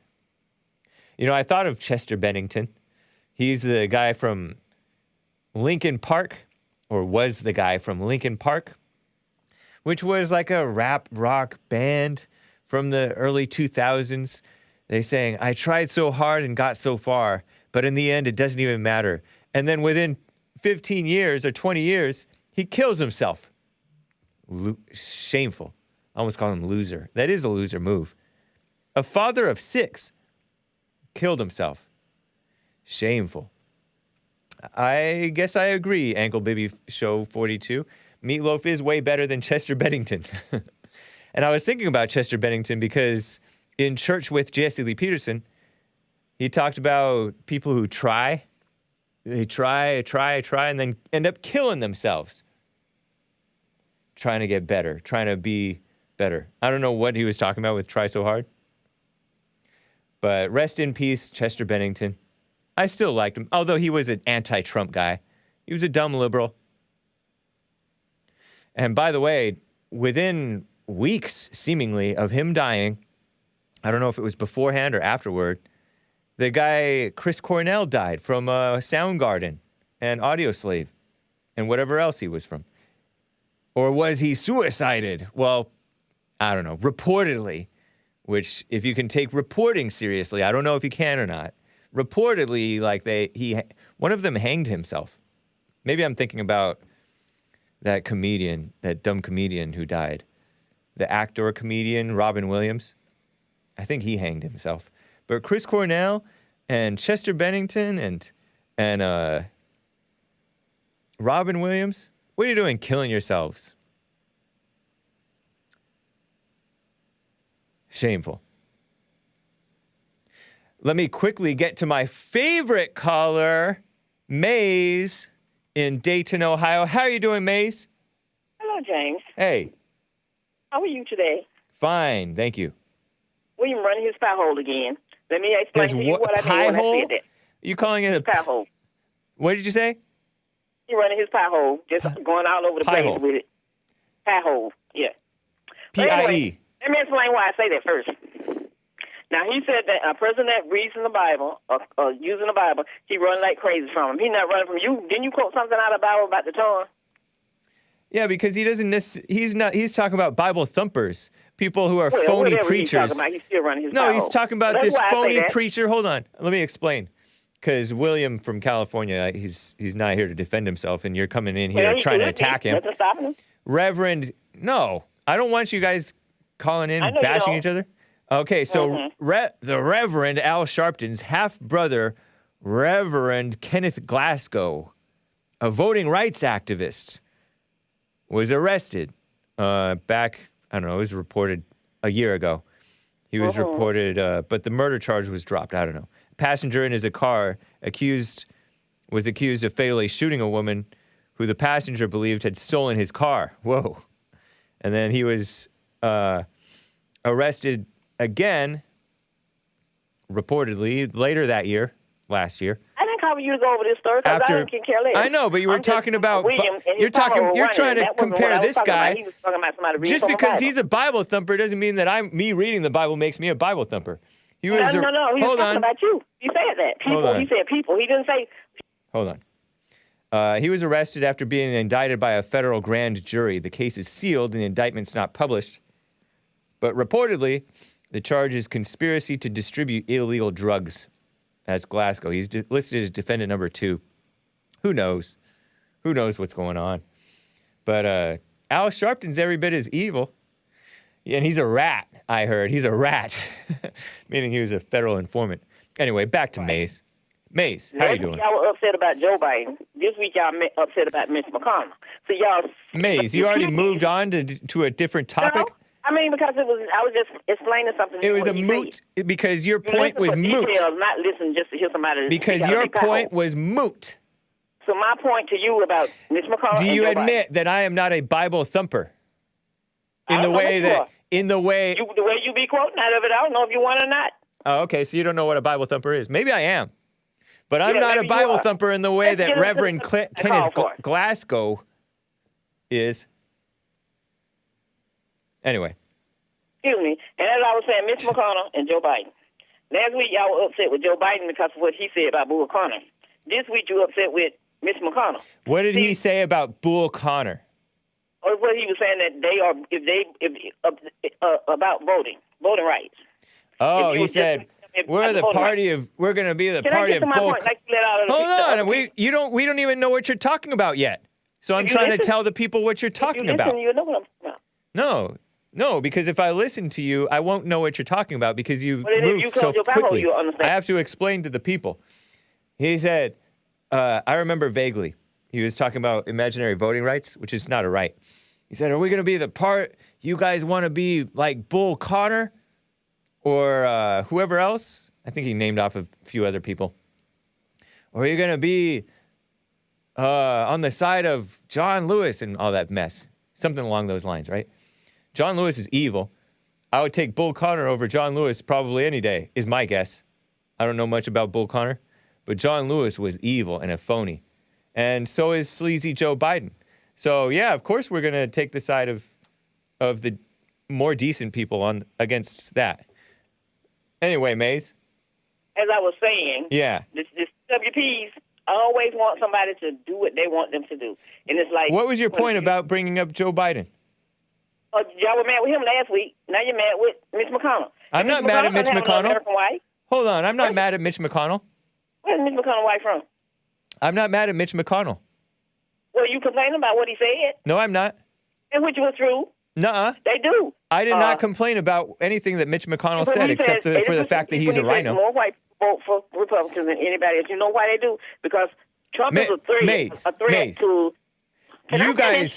You know, I thought of Chester Bennington. He's the guy from Linkin Park, or was the guy from Linkin Park, which was like a rap rock band from the early 2000s. They sang, I tried so hard and got so far, but in the end, it doesn't even matter. And then within 15 years or 20 years, he kills himself. Shameful. I almost call him loser. That is a loser move. A father of 6 killed himself. Shameful. I guess I agree, Ankle Baby Show 42. Meatloaf is way better than Chester Bennington. And I was thinking about Chester Bennington because in Church with Jesse Lee Peterson, he talked about people who try. They try, and then end up killing themselves. Trying to get better, trying to be better. I don't know what he was talking about with try so hard. But rest in peace, Chester Bennington. I still liked him, although he was an anti-Trump guy. He was a dumb liberal. And by the way, within weeks, seemingly, of him dying, I don't know if it was beforehand or afterward, the guy, Chris Cornell, died from Soundgarden and Audioslave and whatever else he was from. Or was he suicided? Well, I don't know. Reportedly, which if you can take reporting seriously, I don't know if you can or not. Reportedly, like one of them hanged himself. Maybe I'm thinking about that comedian, that dumb comedian who died. The actor comedian, Robin Williams. I think he hanged himself. But Chris Cornell and Chester Bennington and Robin Williams, what are you doing killing yourselves? Shameful. Let me quickly get to my favorite caller, Maze, in Dayton, Ohio. How are you doing, Maze? Hello, James. Hey. How are you today? Fine, thank you. William running his pie hole again. Let me explain to you what I mean when I said that. You calling it a pie hole? What did you say? He running his pie hole, just going all over the place with it. Pie hole, yeah. P-I-E. Anyway, let me explain why I say that first. Now, he said that a person that reads in the Bible, or using the Bible, he run like crazy from him. He's not running from you. Didn't you quote something out of the Bible about the tongue? Yeah, because he doesn't. He's talking about Bible thumpers, people who are phony preachers. He's still running his no, he's talking about this phony that. preacher. Hold on, let me explain. Because William from California, he's not here to defend himself, and you're coming in here trying to attack him. Nothing stopping him. Reverend, no, I don't want you guys calling in, bashing each other. Okay, so the Reverend Al Sharpton's half-brother, Reverend Kenneth Glasgow, a voting rights activist, was arrested back, I don't know, it was reported a year ago. He was reported, but the murder charge was dropped, I don't know. A passenger in his car was accused of fatally shooting a woman who the passenger believed had stolen his car. Whoa. And then he was arrested again, reportedly, later that year, last year. I didn't call you to go over this story because I don't care less. I know, but you were talking about, you're trying to compare this guy. He was talking about somebody reading just because he's a Bible thumper doesn't mean that me reading the Bible makes me a Bible thumper. No, he was talking about you. He said that. People, he said people. He didn't say. Hold on. He was arrested after being indicted by a federal grand jury. The case is sealed and the indictment's not published. But reportedly, the charge is conspiracy to distribute illegal drugs. That's Glasgow. He's listed as defendant number 2. Who knows? Who knows what's going on? But Al Sharpton's every bit as evil. And he's a rat, I heard. He's a rat. Meaning he was a federal informant. Anyway, back to Maze. Maze, how you doing? Y'all were upset about Joe Biden. This week y'all upset about Mitch McConnell. So y'all... Maze, you already moved on to a different topic? No, I mean, because I was just explaining something. It was a moot, because your point was moot. Details, not listen just to hear somebody. Because your point was moot. So my point to you about Mitch McConnell. Do you admit that I am not a Bible thumper? In the way you be quoting out of it, I don't know if you want or not. Oh, okay, so you don't know what a Bible thumper is. Maybe I am. But I'm not a Bible thumper in the way that Reverend Kenneth Glasgow is. Anyway. Excuse me. And as I was saying, Mitch McConnell and Joe Biden. Last week, y'all were upset with Joe Biden because of what he said about Bull Connor. This week, you upset with Mitch McConnell. What did he say about Bull Connor? Or what he was saying that about voting rights. Oh, he said we're going to be the party of Bull. Hold on, we don't even know what you're talking about yet. So I'm trying to tell the people what you're talking about. You know what I'm talking about. No, because if I listen to you, I won't know what you're talking about because you move so quickly. I have to explain to the people. He said, I remember vaguely, he was talking about imaginary voting rights, which is not a right. He said, are we going to be the part, you guys want to be like Bull Connor or whoever else? I think he named off a few other people. Or are you going to be on the side of John Lewis and all that mess? Something along those lines, right? John Lewis is evil. I would take Bull Connor over John Lewis probably any day, is my guess. I don't know much about Bull Connor, but John Lewis was evil and a phony. And so is sleazy Joe Biden. So, yeah, of course we're going to take the side of of the more decent people on against that. Anyway, Maze. As I was saying, yeah, this WPs always want somebody to do what they want them to do, and it's like. What was your point about bringing up Joe Biden? Y'all were mad with him last week. Now you're mad with Mitch McConnell. I'm not mad at Mitch McConnell. Hold on, I'm not mad at Mitch McConnell. Where's Mitch McConnell wife from? I'm not mad at Mitch McConnell. Well, you complaining about what he said? No, I'm not. And which was true. Nuh-uh. They do. I did not complain about anything that Mitch McConnell said, except for the fact that he's a rhino. More white vote for Republicans than anybody else. You know why they do? Because Trump is a threat to.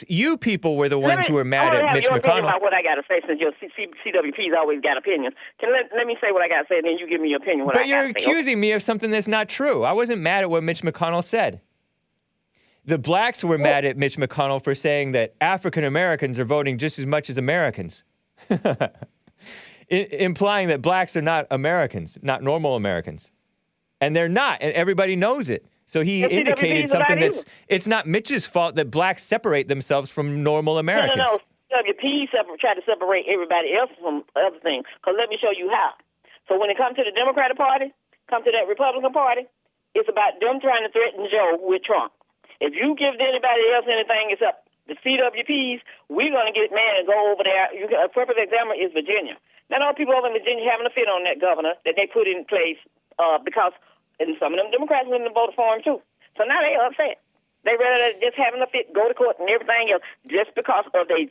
You people were the ones who were mad at Mitch McConnell. About what I got to say, since your CWP's always got opinions. Let me say what I got to say, and then you give me your opinion. But you're accusing me of something that's not true. I wasn't mad at what Mitch McConnell said. The blacks were mad at Mitch McConnell for saying that African Americans are voting just as much as Americans, implying that blacks are not Americans, not normal Americans, and they're not, and everybody knows it. So he indicated something it's not Mitch's fault that blacks separate themselves from normal Americans. No. WP try to separate everybody else from other things. Because let me show you how. So when it comes to the Democratic Party, come to that Republican Party, it's about them trying to threaten Joe with Trump. If you give anybody else anything except the CWPs, we're going to get mad and go over there. A perfect example is Virginia. Now, all people over in Virginia having a fit on that governor that they put in place because... And some of them Democrats went and voted for him, too. So now they're upset. They rather just having a fit, go to court and everything else just because of their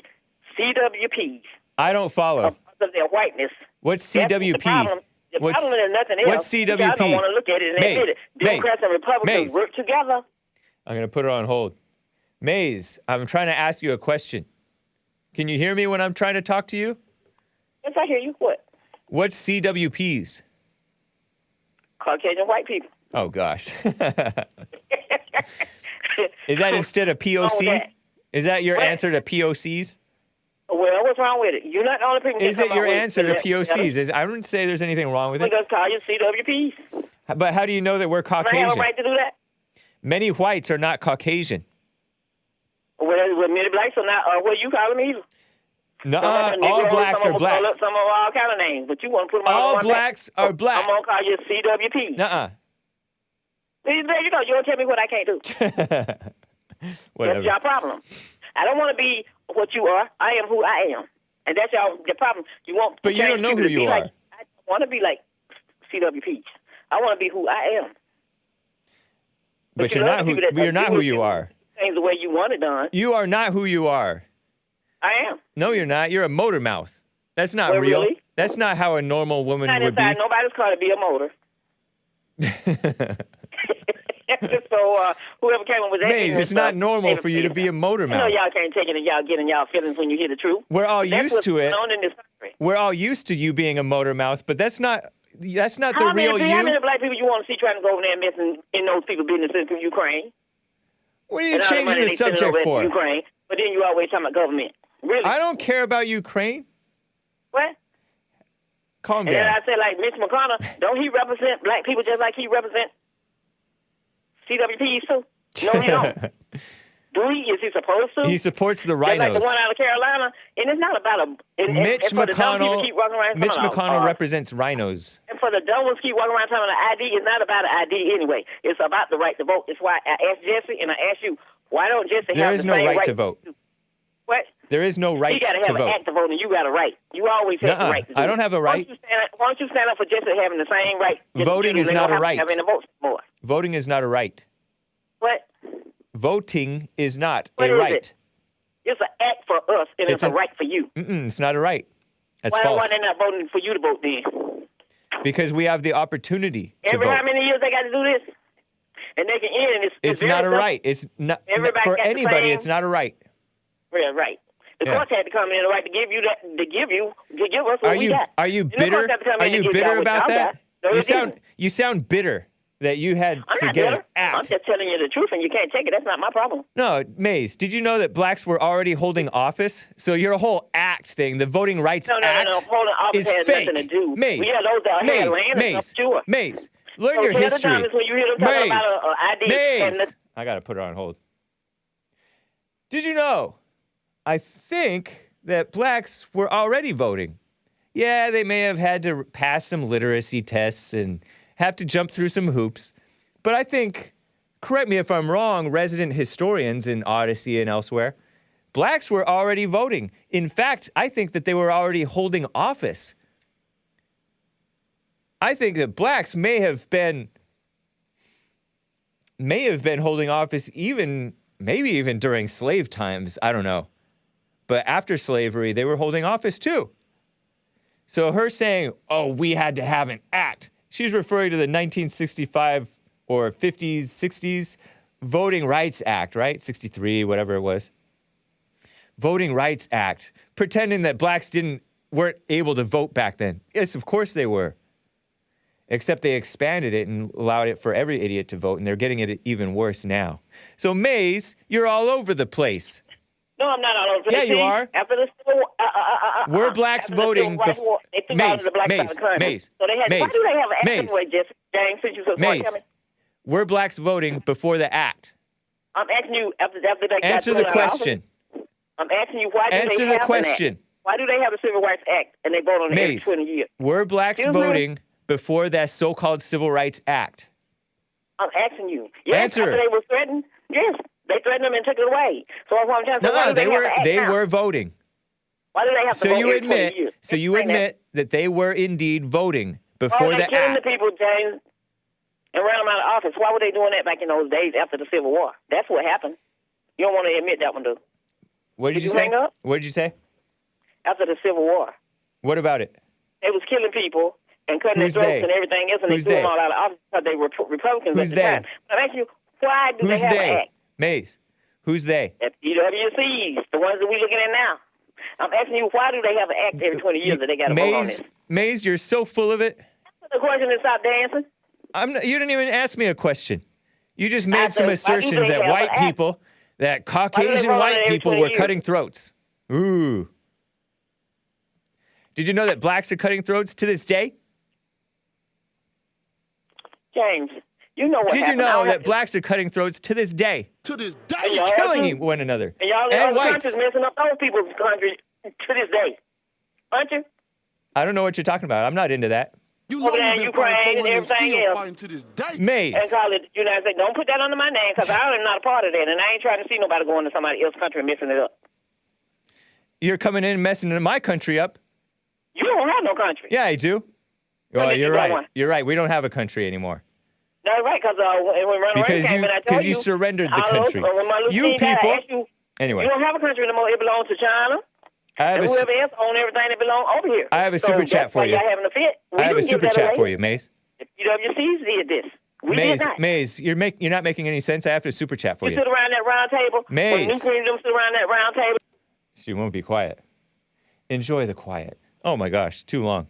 CWPs. I don't follow. Because of their whiteness. What's CWP? The problem is nothing else. What's CWP? I don't want to look at it and admit it. Democrats and Republicans work together. I'm going to put her on hold. Maze, I'm trying to ask you a question. Can you hear me when I'm trying to talk to you? Yes, I hear you. What? What's CWPs? Caucasian white people. Oh, gosh. Is that instead of POC? Is that your answer to POCs? Well, what's wrong with it? You're not the only person. Is it your answer to POCs? I wouldn't say there's anything wrong with it. We just call you CWPs. But how do you know that we're Caucasian? I have a right to do that. Many whites are not Caucasian. Well, many blacks are not. What you call them either? No, all blacks are black. Some of all kind of names, but you want to put them all blacks are black. I'm gonna call you CWP. Nuh-uh. There you go. You don't tell me what I can't do. Whatever. That's your problem. I don't want to be what you are. I am who I am, and that's your problem. You want, but you don't know who you are. I want to be like CWP. I want to be who I am. But you're not who. You're not who you are. Things the way you want it done. You are not who you are. I am. No, you're not. You're a motor mouth. That's not real. Really? That's not how a normal woman would be. Nobody's car to be a motor. So whoever came up with that... Maze, it's not normal for you to be a motor mouth. I know y'all can't take it and y'all get in y'all feelings when you hear the truth. We're all used to it. On in this country. We're all used to you being a motor mouth, but that's not the real you. How many black people you want to see trying to go over there and messing in those people's businesses in Ukraine? What are you changing the subject for? Ukraine, but then you always talking about government. Really? I don't care about Ukraine. What? Calm down. And then I said, like, Mitch McConnell, don't he represent black people just like he represents CWPs too? No, he don't. Do he? Is he supposed to? He supports the RINOs. Just like the one out of Carolina. And it's not about Mitch McConnell represents RINOs. And for the dumb ones keep walking around talking about an ID, it's not about an ID anyway. It's about the right to vote. It's why I asked Jesse and I asked you, why don't Jesse have the same right? There is no right to vote. What? There is no right to vote. You got to have an act to vote, and you got a right. You always have the right to do it. I don't have a right. Why don't you stand up for Jesse having the same right? Voting is not a right. More. Voting is not a right. What? Voting is not a right. It's an act for us, and it's a right for you. It's not a right. That's false. false. Why they not voting for you to vote then? Because we have the opportunity to vote. How many years they got to do this? And they can end, and it's not a right. It's not for anybody. It's not a right. Yeah, right. The courts had to come in the right to give you that, to give us what we got. Are you bitter? Are you bitter about that? You sound bitter that you had to get an act. I'm just telling you the truth, and you can't take it. That's not my problem. No, Maze, did you know that blacks were already holding office? So your whole act thing, the Voting Rights Act, holding office has fake. nothing to do. Maze, we have those that have land, sure. Maze, learn your history. The time is when you hear them talking about ID. I got to put her on hold. Did you know? I think that blacks were already voting. Yeah, they may have had to pass some literacy tests and have to jump through some hoops. But I think, correct me if I'm wrong, resident historians in Odyssey and elsewhere, blacks were already voting. In fact, I think that they were already holding office. I think that blacks may have been holding office maybe even during slave times. I don't know. But after slavery, they were holding office too. So her saying, oh, we had to have an act, she's referring to the 1965 or 50s, 60s Voting Rights Act, right? 63, whatever it was. Voting Rights Act, pretending that blacks weren't able to vote back then. Yes, of course they were. Except they expanded it and allowed it for every idiot to vote, and they're getting it even worse now. So, Maze, you're all over the place. No, I'm not all over the place. Yeah, you are. After the Civil Were blacks voting before? Maze. So why do they have an act anyway, Jesse? James, since you so smart, tell me. Were blacks voting before the act? I'm asking you after they Answer the question. I'm asking you, why do Answer they the have question. An act? Why do they have a Civil Rights Act and they vote on it every 20 years? Were blacks voting before that so-called Civil Rights Act? I'm asking you. Yes, Answer. After they were threatened? Yes. They threatened them and took it away. So that's what I'm trying to say. No, they were voting. Why do they have to vote every 20 years? So you admit that they were indeed voting before the act. Killing the people, James, and ran them out of office. Why were they doing that back in those days after the Civil War? That's what happened. You don't want to admit that one, though. What did you say? Hang up? What did you say? After the Civil War. What about it? They was killing people and cutting their throats and everything else, and they threw them all out of office because they were Republicans at the time. But I'm asking you, why do they have an act? Maze. Who's they? PWCs, the ones that we're looking at now. I'm asking you, why do they have an act every 20 years that they got to vote on it? Maze, you're so full of it. The question is, stop dancing. You didn't even ask me a question. You just made some assertions that white people, that Caucasian white people were cutting throats. Ooh. Did you know that blacks are cutting throats to this day? James, you know what happened. Did you know that blacks are cutting throats to this day? To this day. Killing one another. And y'all in other countries messing up those people's countries to this day. Aren't you? I don't know what you're talking about. I'm not into that. You know in Ukraine and everything else. To this day. Maze. And call it the United States. Don't put that under my name because I'm not a part of that. And I ain't trying to see nobody going to somebody else's country and messing it up. You're coming in and messing my country up. You don't have no country. Yeah, I do. Well, you're right. You're right. We don't have a country anymore. No, right, because when Ronald Reagan came in, I told you surrendered the country. You people. Anyway. You don't have a country anymore. It belongs to China. And whoever else owns everything that belongs over here. I have a super chat for you. Having a fit. I have a super chat for you, Maze. The PWCs did this. We did not. Maze, you're not making any sense. I have a super chat for you. You sit around that round table. Maze. When New Kingdom sit around that round table. She won't be quiet. Enjoy the quiet. Oh my gosh, too long.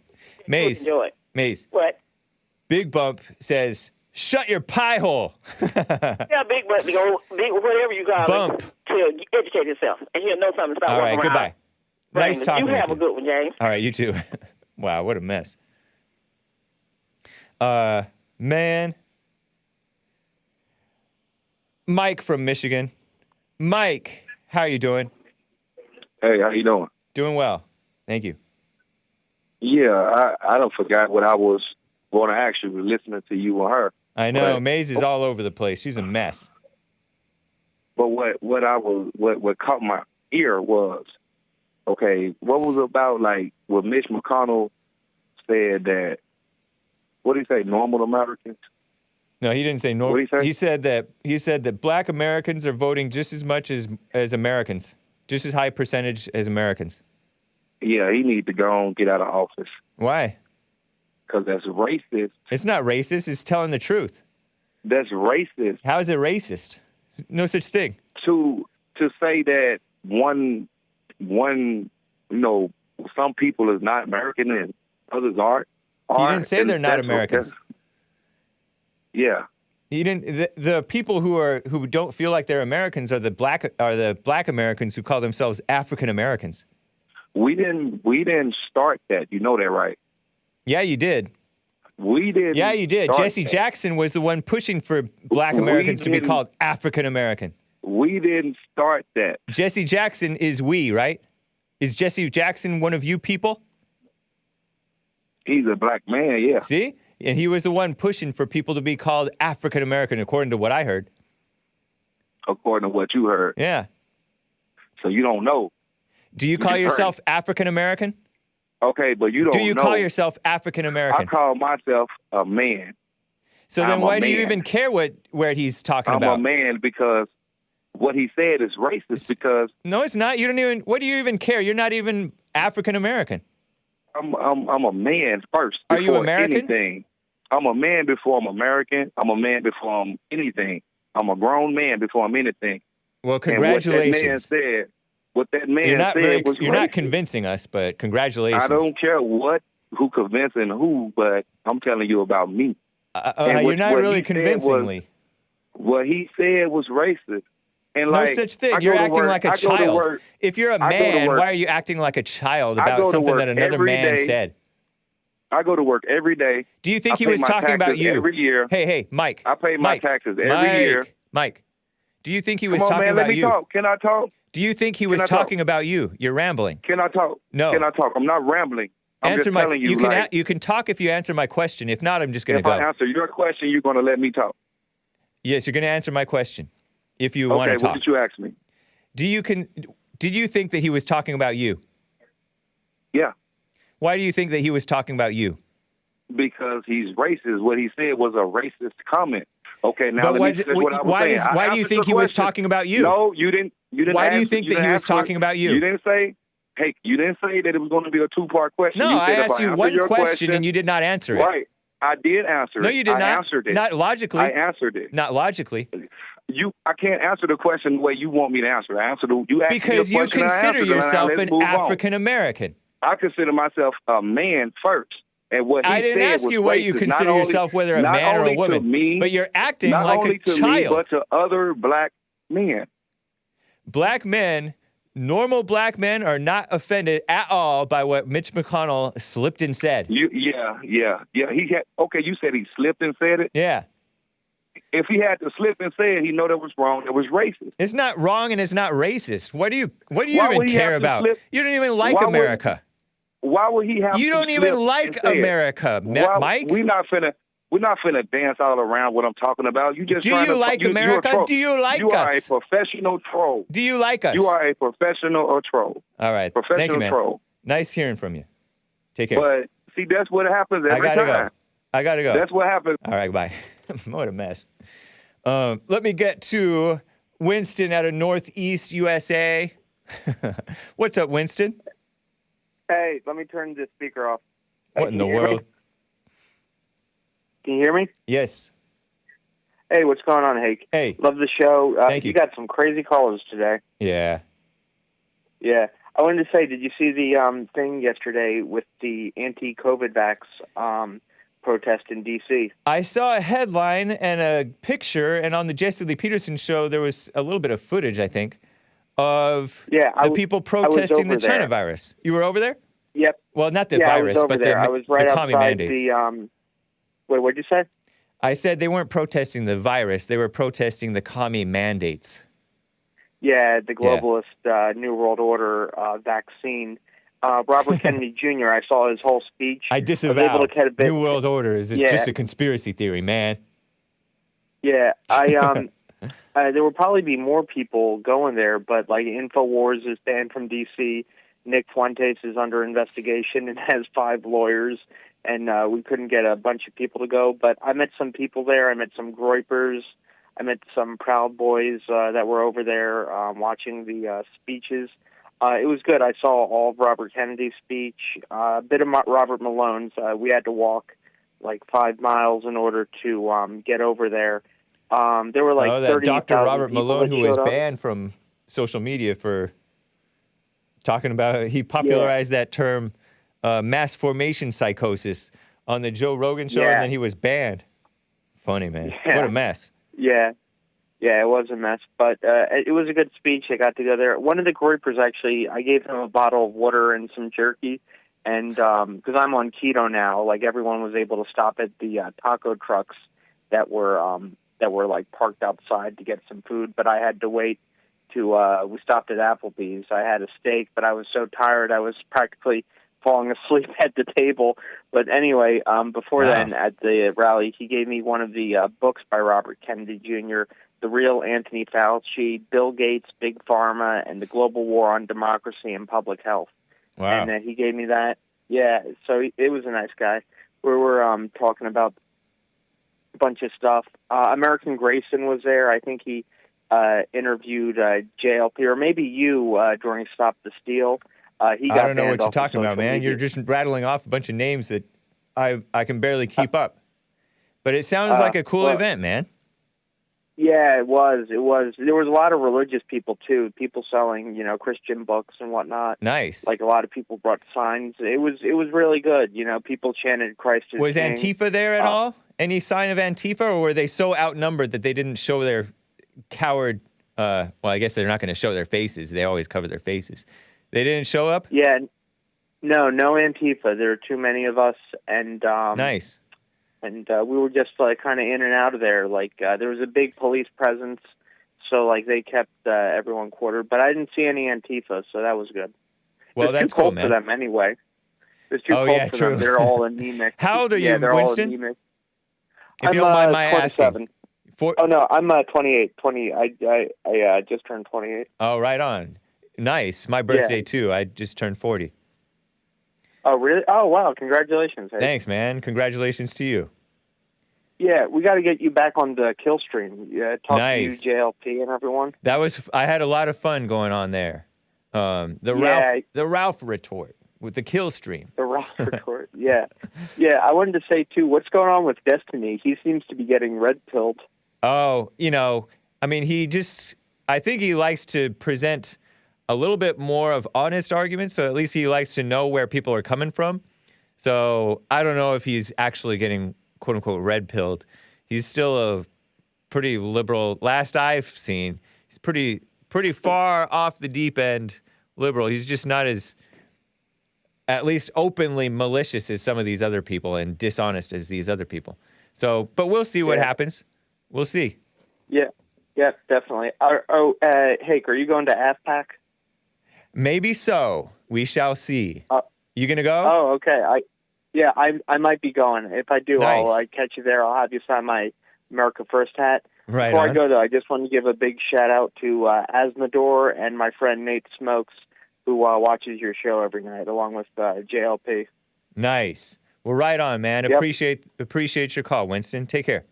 Maze. Enjoy. Maze. What? Big Bump says, "Shut your pie hole." Yeah, Big Bump, whatever you call Bump. it, to educate yourself, and he'll know something. Stop all right, walking goodbye. Around. Nice talking you with have a good one, James. All right, you too. Wow, what a mess. Man. Mike from Michigan. Mike, how are you doing? Hey, how you doing? Doing well. Thank you. Yeah, I don't forgot what I was going to ask you. Listening to you and her. I know. Maze is all over the place. She's a mess. But what caught my ear was, okay, what was about like what Mitch McConnell said that, what did he say, normal Americans? No, he didn't say normal. What did he say? He said that black Americans are voting just as much as Americans, just as high percentage as Americans. Yeah, he needs to go and get out of office. Why? Because that's racist. It's not racist. It's telling the truth. That's racist. How is it racist? No such thing. To say that one, some people is not American and others are. He didn't say they're not Americans. Yeah. He didn't. The people who don't feel like they're Americans are the black Americans who call themselves African Americans. We didn't start that. You know that, right? Yeah, you did. We did. Yeah, you did. Jesse Jackson was the one pushing for black Americans to be called African American. We didn't start that. Jesse Jackson is we, right? Is Jesse Jackson one of you people? He's a black man, yeah. See? And he was the one pushing for people to be called African American, according to what I heard. According to what you heard. Yeah. So you don't know. Do you call yourself African American? Okay, but you don't know. Do you call yourself African American? I call myself a man. So then why do you even care where he's talking about? I'm a man because what he said is racist because... No, it's not. You don't even... What do you even care? You're not even African American. I'm a man first. Are you American? Anything. I'm a man before I'm American. I'm a man before I'm anything. I'm a grown man before I'm anything. Well, congratulations. And what that man said was You're not convincing us, but congratulations. I don't care who convincing who, but I'm telling you about me. You're not really convincingly. What he said was racist. And no such thing. You're acting like a child. If you're a man, why are you acting like a child about something that another man said? I go to work every day. Do you think he was talking about you? Every year. Hey, Mike. I pay my taxes every year. Mike, do you think he was Come on, talking man, about let me you? Talk. Can I talk? Do you think he was talking about you? You're rambling. Can I talk? No. Can I talk? I'm not rambling. I'm answer just telling you. You can talk if you answer my question. If not, I'm just going to go. If I answer your question, you're going to let me talk. Yes, you're going to answer my question if you want to talk. Okay, what did you ask me? Did you think that he was talking about you? Yeah. Why do you think that he was talking about you? Because he's racist. What he said was a racist comment. Okay, now let me finish what I was saying. Why do you think he was talking about you? No, you didn't. Why do you think that he was talking about you? You didn't say. Hey, you didn't say that it was going to be a two-part question. No, I asked you one question and you did not answer it. Right. I did answer it. No, you did not. I answered it. Not logically. I answered it. Not logically. I can't answer the question the way you want me to answer it. You asked because me a you consider yourself an African American. I consider myself a man first. And what I didn't ask you what you consider yourself, whether a man or a woman. But you're acting like a child. Not only to me, but to other black men. Black men, normal black men, are not offended at all by what Mitch McConnell slipped and said. Yeah. You said he slipped and said it? Yeah. If he had to slip and say it, he know that was wrong. That was racist. It's not wrong and it's not racist. What do you even care about? You don't even like America. Why would he have? You don't even like America, Mike. We're not finna dance all around what I'm talking about. You just do you like America? Do you like us? You are a professional troll. Do you like us? You are a professional troll. All right, thank you, man. Troll. Nice hearing from you. Take care. But see, that's what happens every time. I gotta go. That's what happens. All right, bye. What a mess. Let me get to Winston out of Northeast USA. What's up, Winston? Hey, let me turn the speaker off. What in the world? Can you hear me? Yes. Hey, what's going on, Hake? Hey. Love the show. Thank you. You got some crazy callers today. Yeah. Yeah. I wanted to say, did you see the thing yesterday with the anti-COVID vax protest in D.C.? I saw a headline and a picture, and on the Jesse Lee Peterson show, there was a little bit of footage, I think, of the people protesting the China virus. You were over there? Yep. Well, not the virus, but I was right the commie outside mandates. Wait, what'd you say? I said they weren't protesting the virus. They were protesting the commie mandates. Yeah, the globalist New World Order vaccine. Robert Kennedy Jr., I saw his whole speech. I disavow. New World Order is just a conspiracy theory, man. Yeah, there will probably be more people going there, but like InfoWars is banned from D.C. Nick Fuentes is under investigation and has 5 lawyers, and we couldn't get a bunch of people to go. But I met some people there. I met some Groypers. I met some Proud Boys that were over there watching the speeches. It was good. I saw all of Robert Kennedy's speech, a bit of Robert Malone's. We had to walk like 5 miles in order to get over there. There were like 30,000 Dr. Robert Malone, who was up. banned from social media for talking about, he popularized that term, mass formation psychosis on the Joe Rogan show, and then he was banned. Funny, man. Yeah. What a mess. Yeah, it was a mess, but it was a good speech. I got to go there. One of the Groypers, actually, I gave him a bottle of water and some jerky, and because I'm on keto now, like everyone was able to stop at the taco trucks that were like parked outside to get some food, but I had to wait we stopped at Applebee's. I had a steak, but I was so tired I was practically falling asleep at the table. But anyway, before then, at the rally, he gave me one of the books by Robert Kennedy Jr., The Real Anthony Fauci, Bill Gates, Big Pharma, and the Global War on Democracy and Public Health. Wow. And he gave me that. Yeah, so it was a nice guy. We were talking about a bunch of stuff. American Grayson was there. I think he interviewed JLP, or maybe you during Stop the Steal. He got I don't know what banned you're off of talking about, social man. media. You're just rattling off a bunch of names that I can barely keep up. But it sounds like a cool event, man. Yeah, it was. There was a lot of religious people too. People selling, Christian books and whatnot. Nice. Like a lot of people brought signs. It was really good. People chanted Christ is Was King. Antifa there at all? Any sign of Antifa, or were they so outnumbered that they didn't show their coward? Well, I guess they're not going to show their faces. They always cover their faces. They didn't show up? Yeah, no Antifa. There are too many of us, and nice. And we were just kind of in and out of there. There was a big police presence, so they kept everyone quartered. But I didn't see any Antifa, so that was good. Well, it's that's too cold cool, man. for them anyway. It's too cold for true. them. They're all anemic. How old are you, they're Winston? all anemic. If you don't mind my 27. asking. Oh no, I'm 28. I just turned 28. Oh, right on. Nice. My birthday too. I just turned 40. Oh really? Oh wow! Congratulations. Hey. Thanks, man. Congratulations to you. Yeah, we got to get you back on the kill stream. Yeah, talk Nice. to you, JLP, and everyone. I had a lot of fun going on there. The Ralph retort with the kill stream. The Ralph retort. Yeah. I wanted to say too, what's going on with Destiny? He seems to be getting red-pilled. Oh, I mean, I think he likes to present a little bit more of honest arguments, so at least he likes to know where people are coming from. So I don't know if he's actually getting, quote-unquote, red-pilled. He's still a pretty liberal. Last I've seen, he's pretty far off the deep end liberal. He's just not as, at least openly malicious as some of these other people and dishonest as these other people. So, but we'll see what happens. We'll see. Yeah, definitely. Hake, are you going to AFPAC? Maybe so. We shall see. You gonna go? Oh, okay. I might be going. If I do, Nice. I'll catch you there. I'll have you sign my America First hat. Right Before on. I go, though, I just want to give a big shout-out to Asmodor and my friend Nate Smokes, who watches your show every night, along with JLP. Nice. Well, right on, man. Yep. Appreciate your call, Winston. Take care.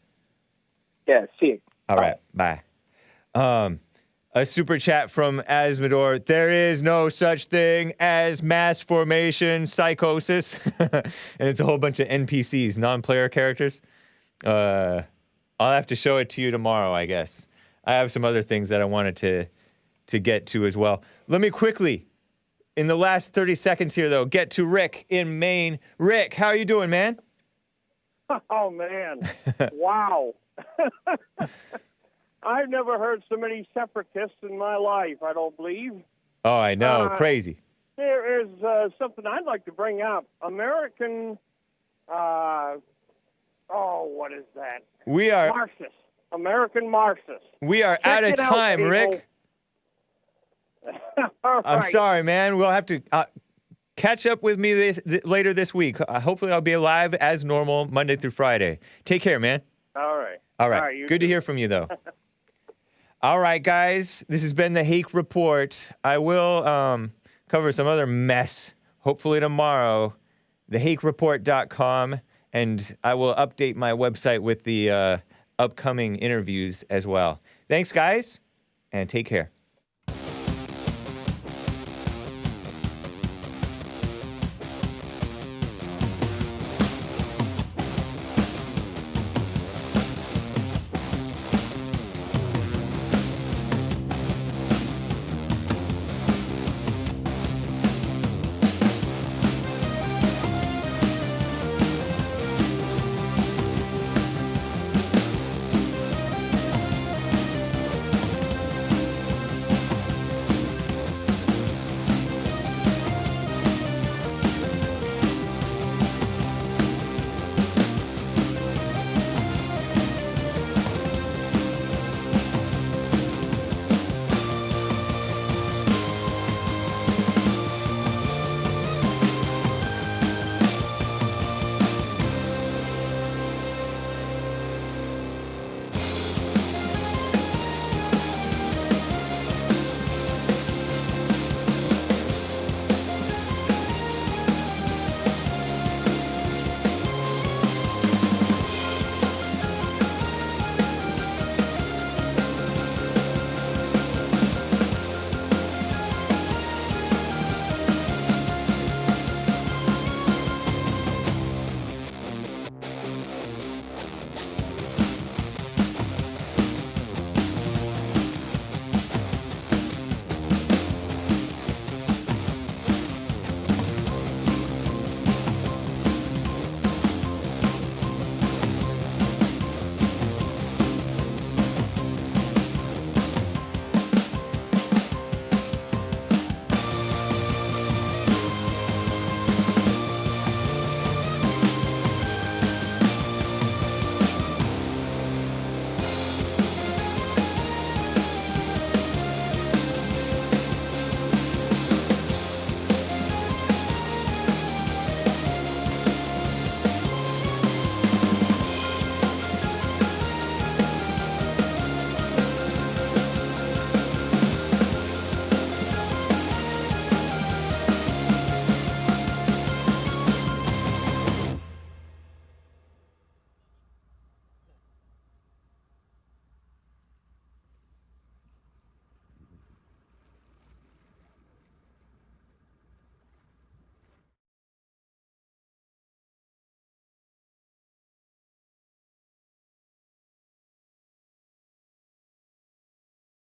Yeah, see you. All right, bye. A super chat from Asmodor. There is no such thing as mass formation psychosis. And it's a whole bunch of NPCs, non-player characters. I'll have to show it to you tomorrow, I guess. I have some other things that I wanted to get to as well. Let me quickly, in the last 30 seconds here, though, get to Rick in Maine. Rick, how are you doing, man? Oh, man. Wow. I've never heard so many separatists in my life, I don't believe. Oh, I know. Crazy. There is something I'd like to bring up. American, what is that? We are... Marxists. American Marxists. We are out of time, Rick. All I'm right. sorry, man. We'll have to catch up with me later this week. Hopefully, I'll be alive as normal Monday through Friday. Take care, man. All right. All right. you Good to too. hear from you, though. All right, guys. This has been the Hake Report. I will cover some other mess, hopefully tomorrow, thehakereport.com, and I will update my website with the upcoming interviews as well. Thanks, guys, and take care.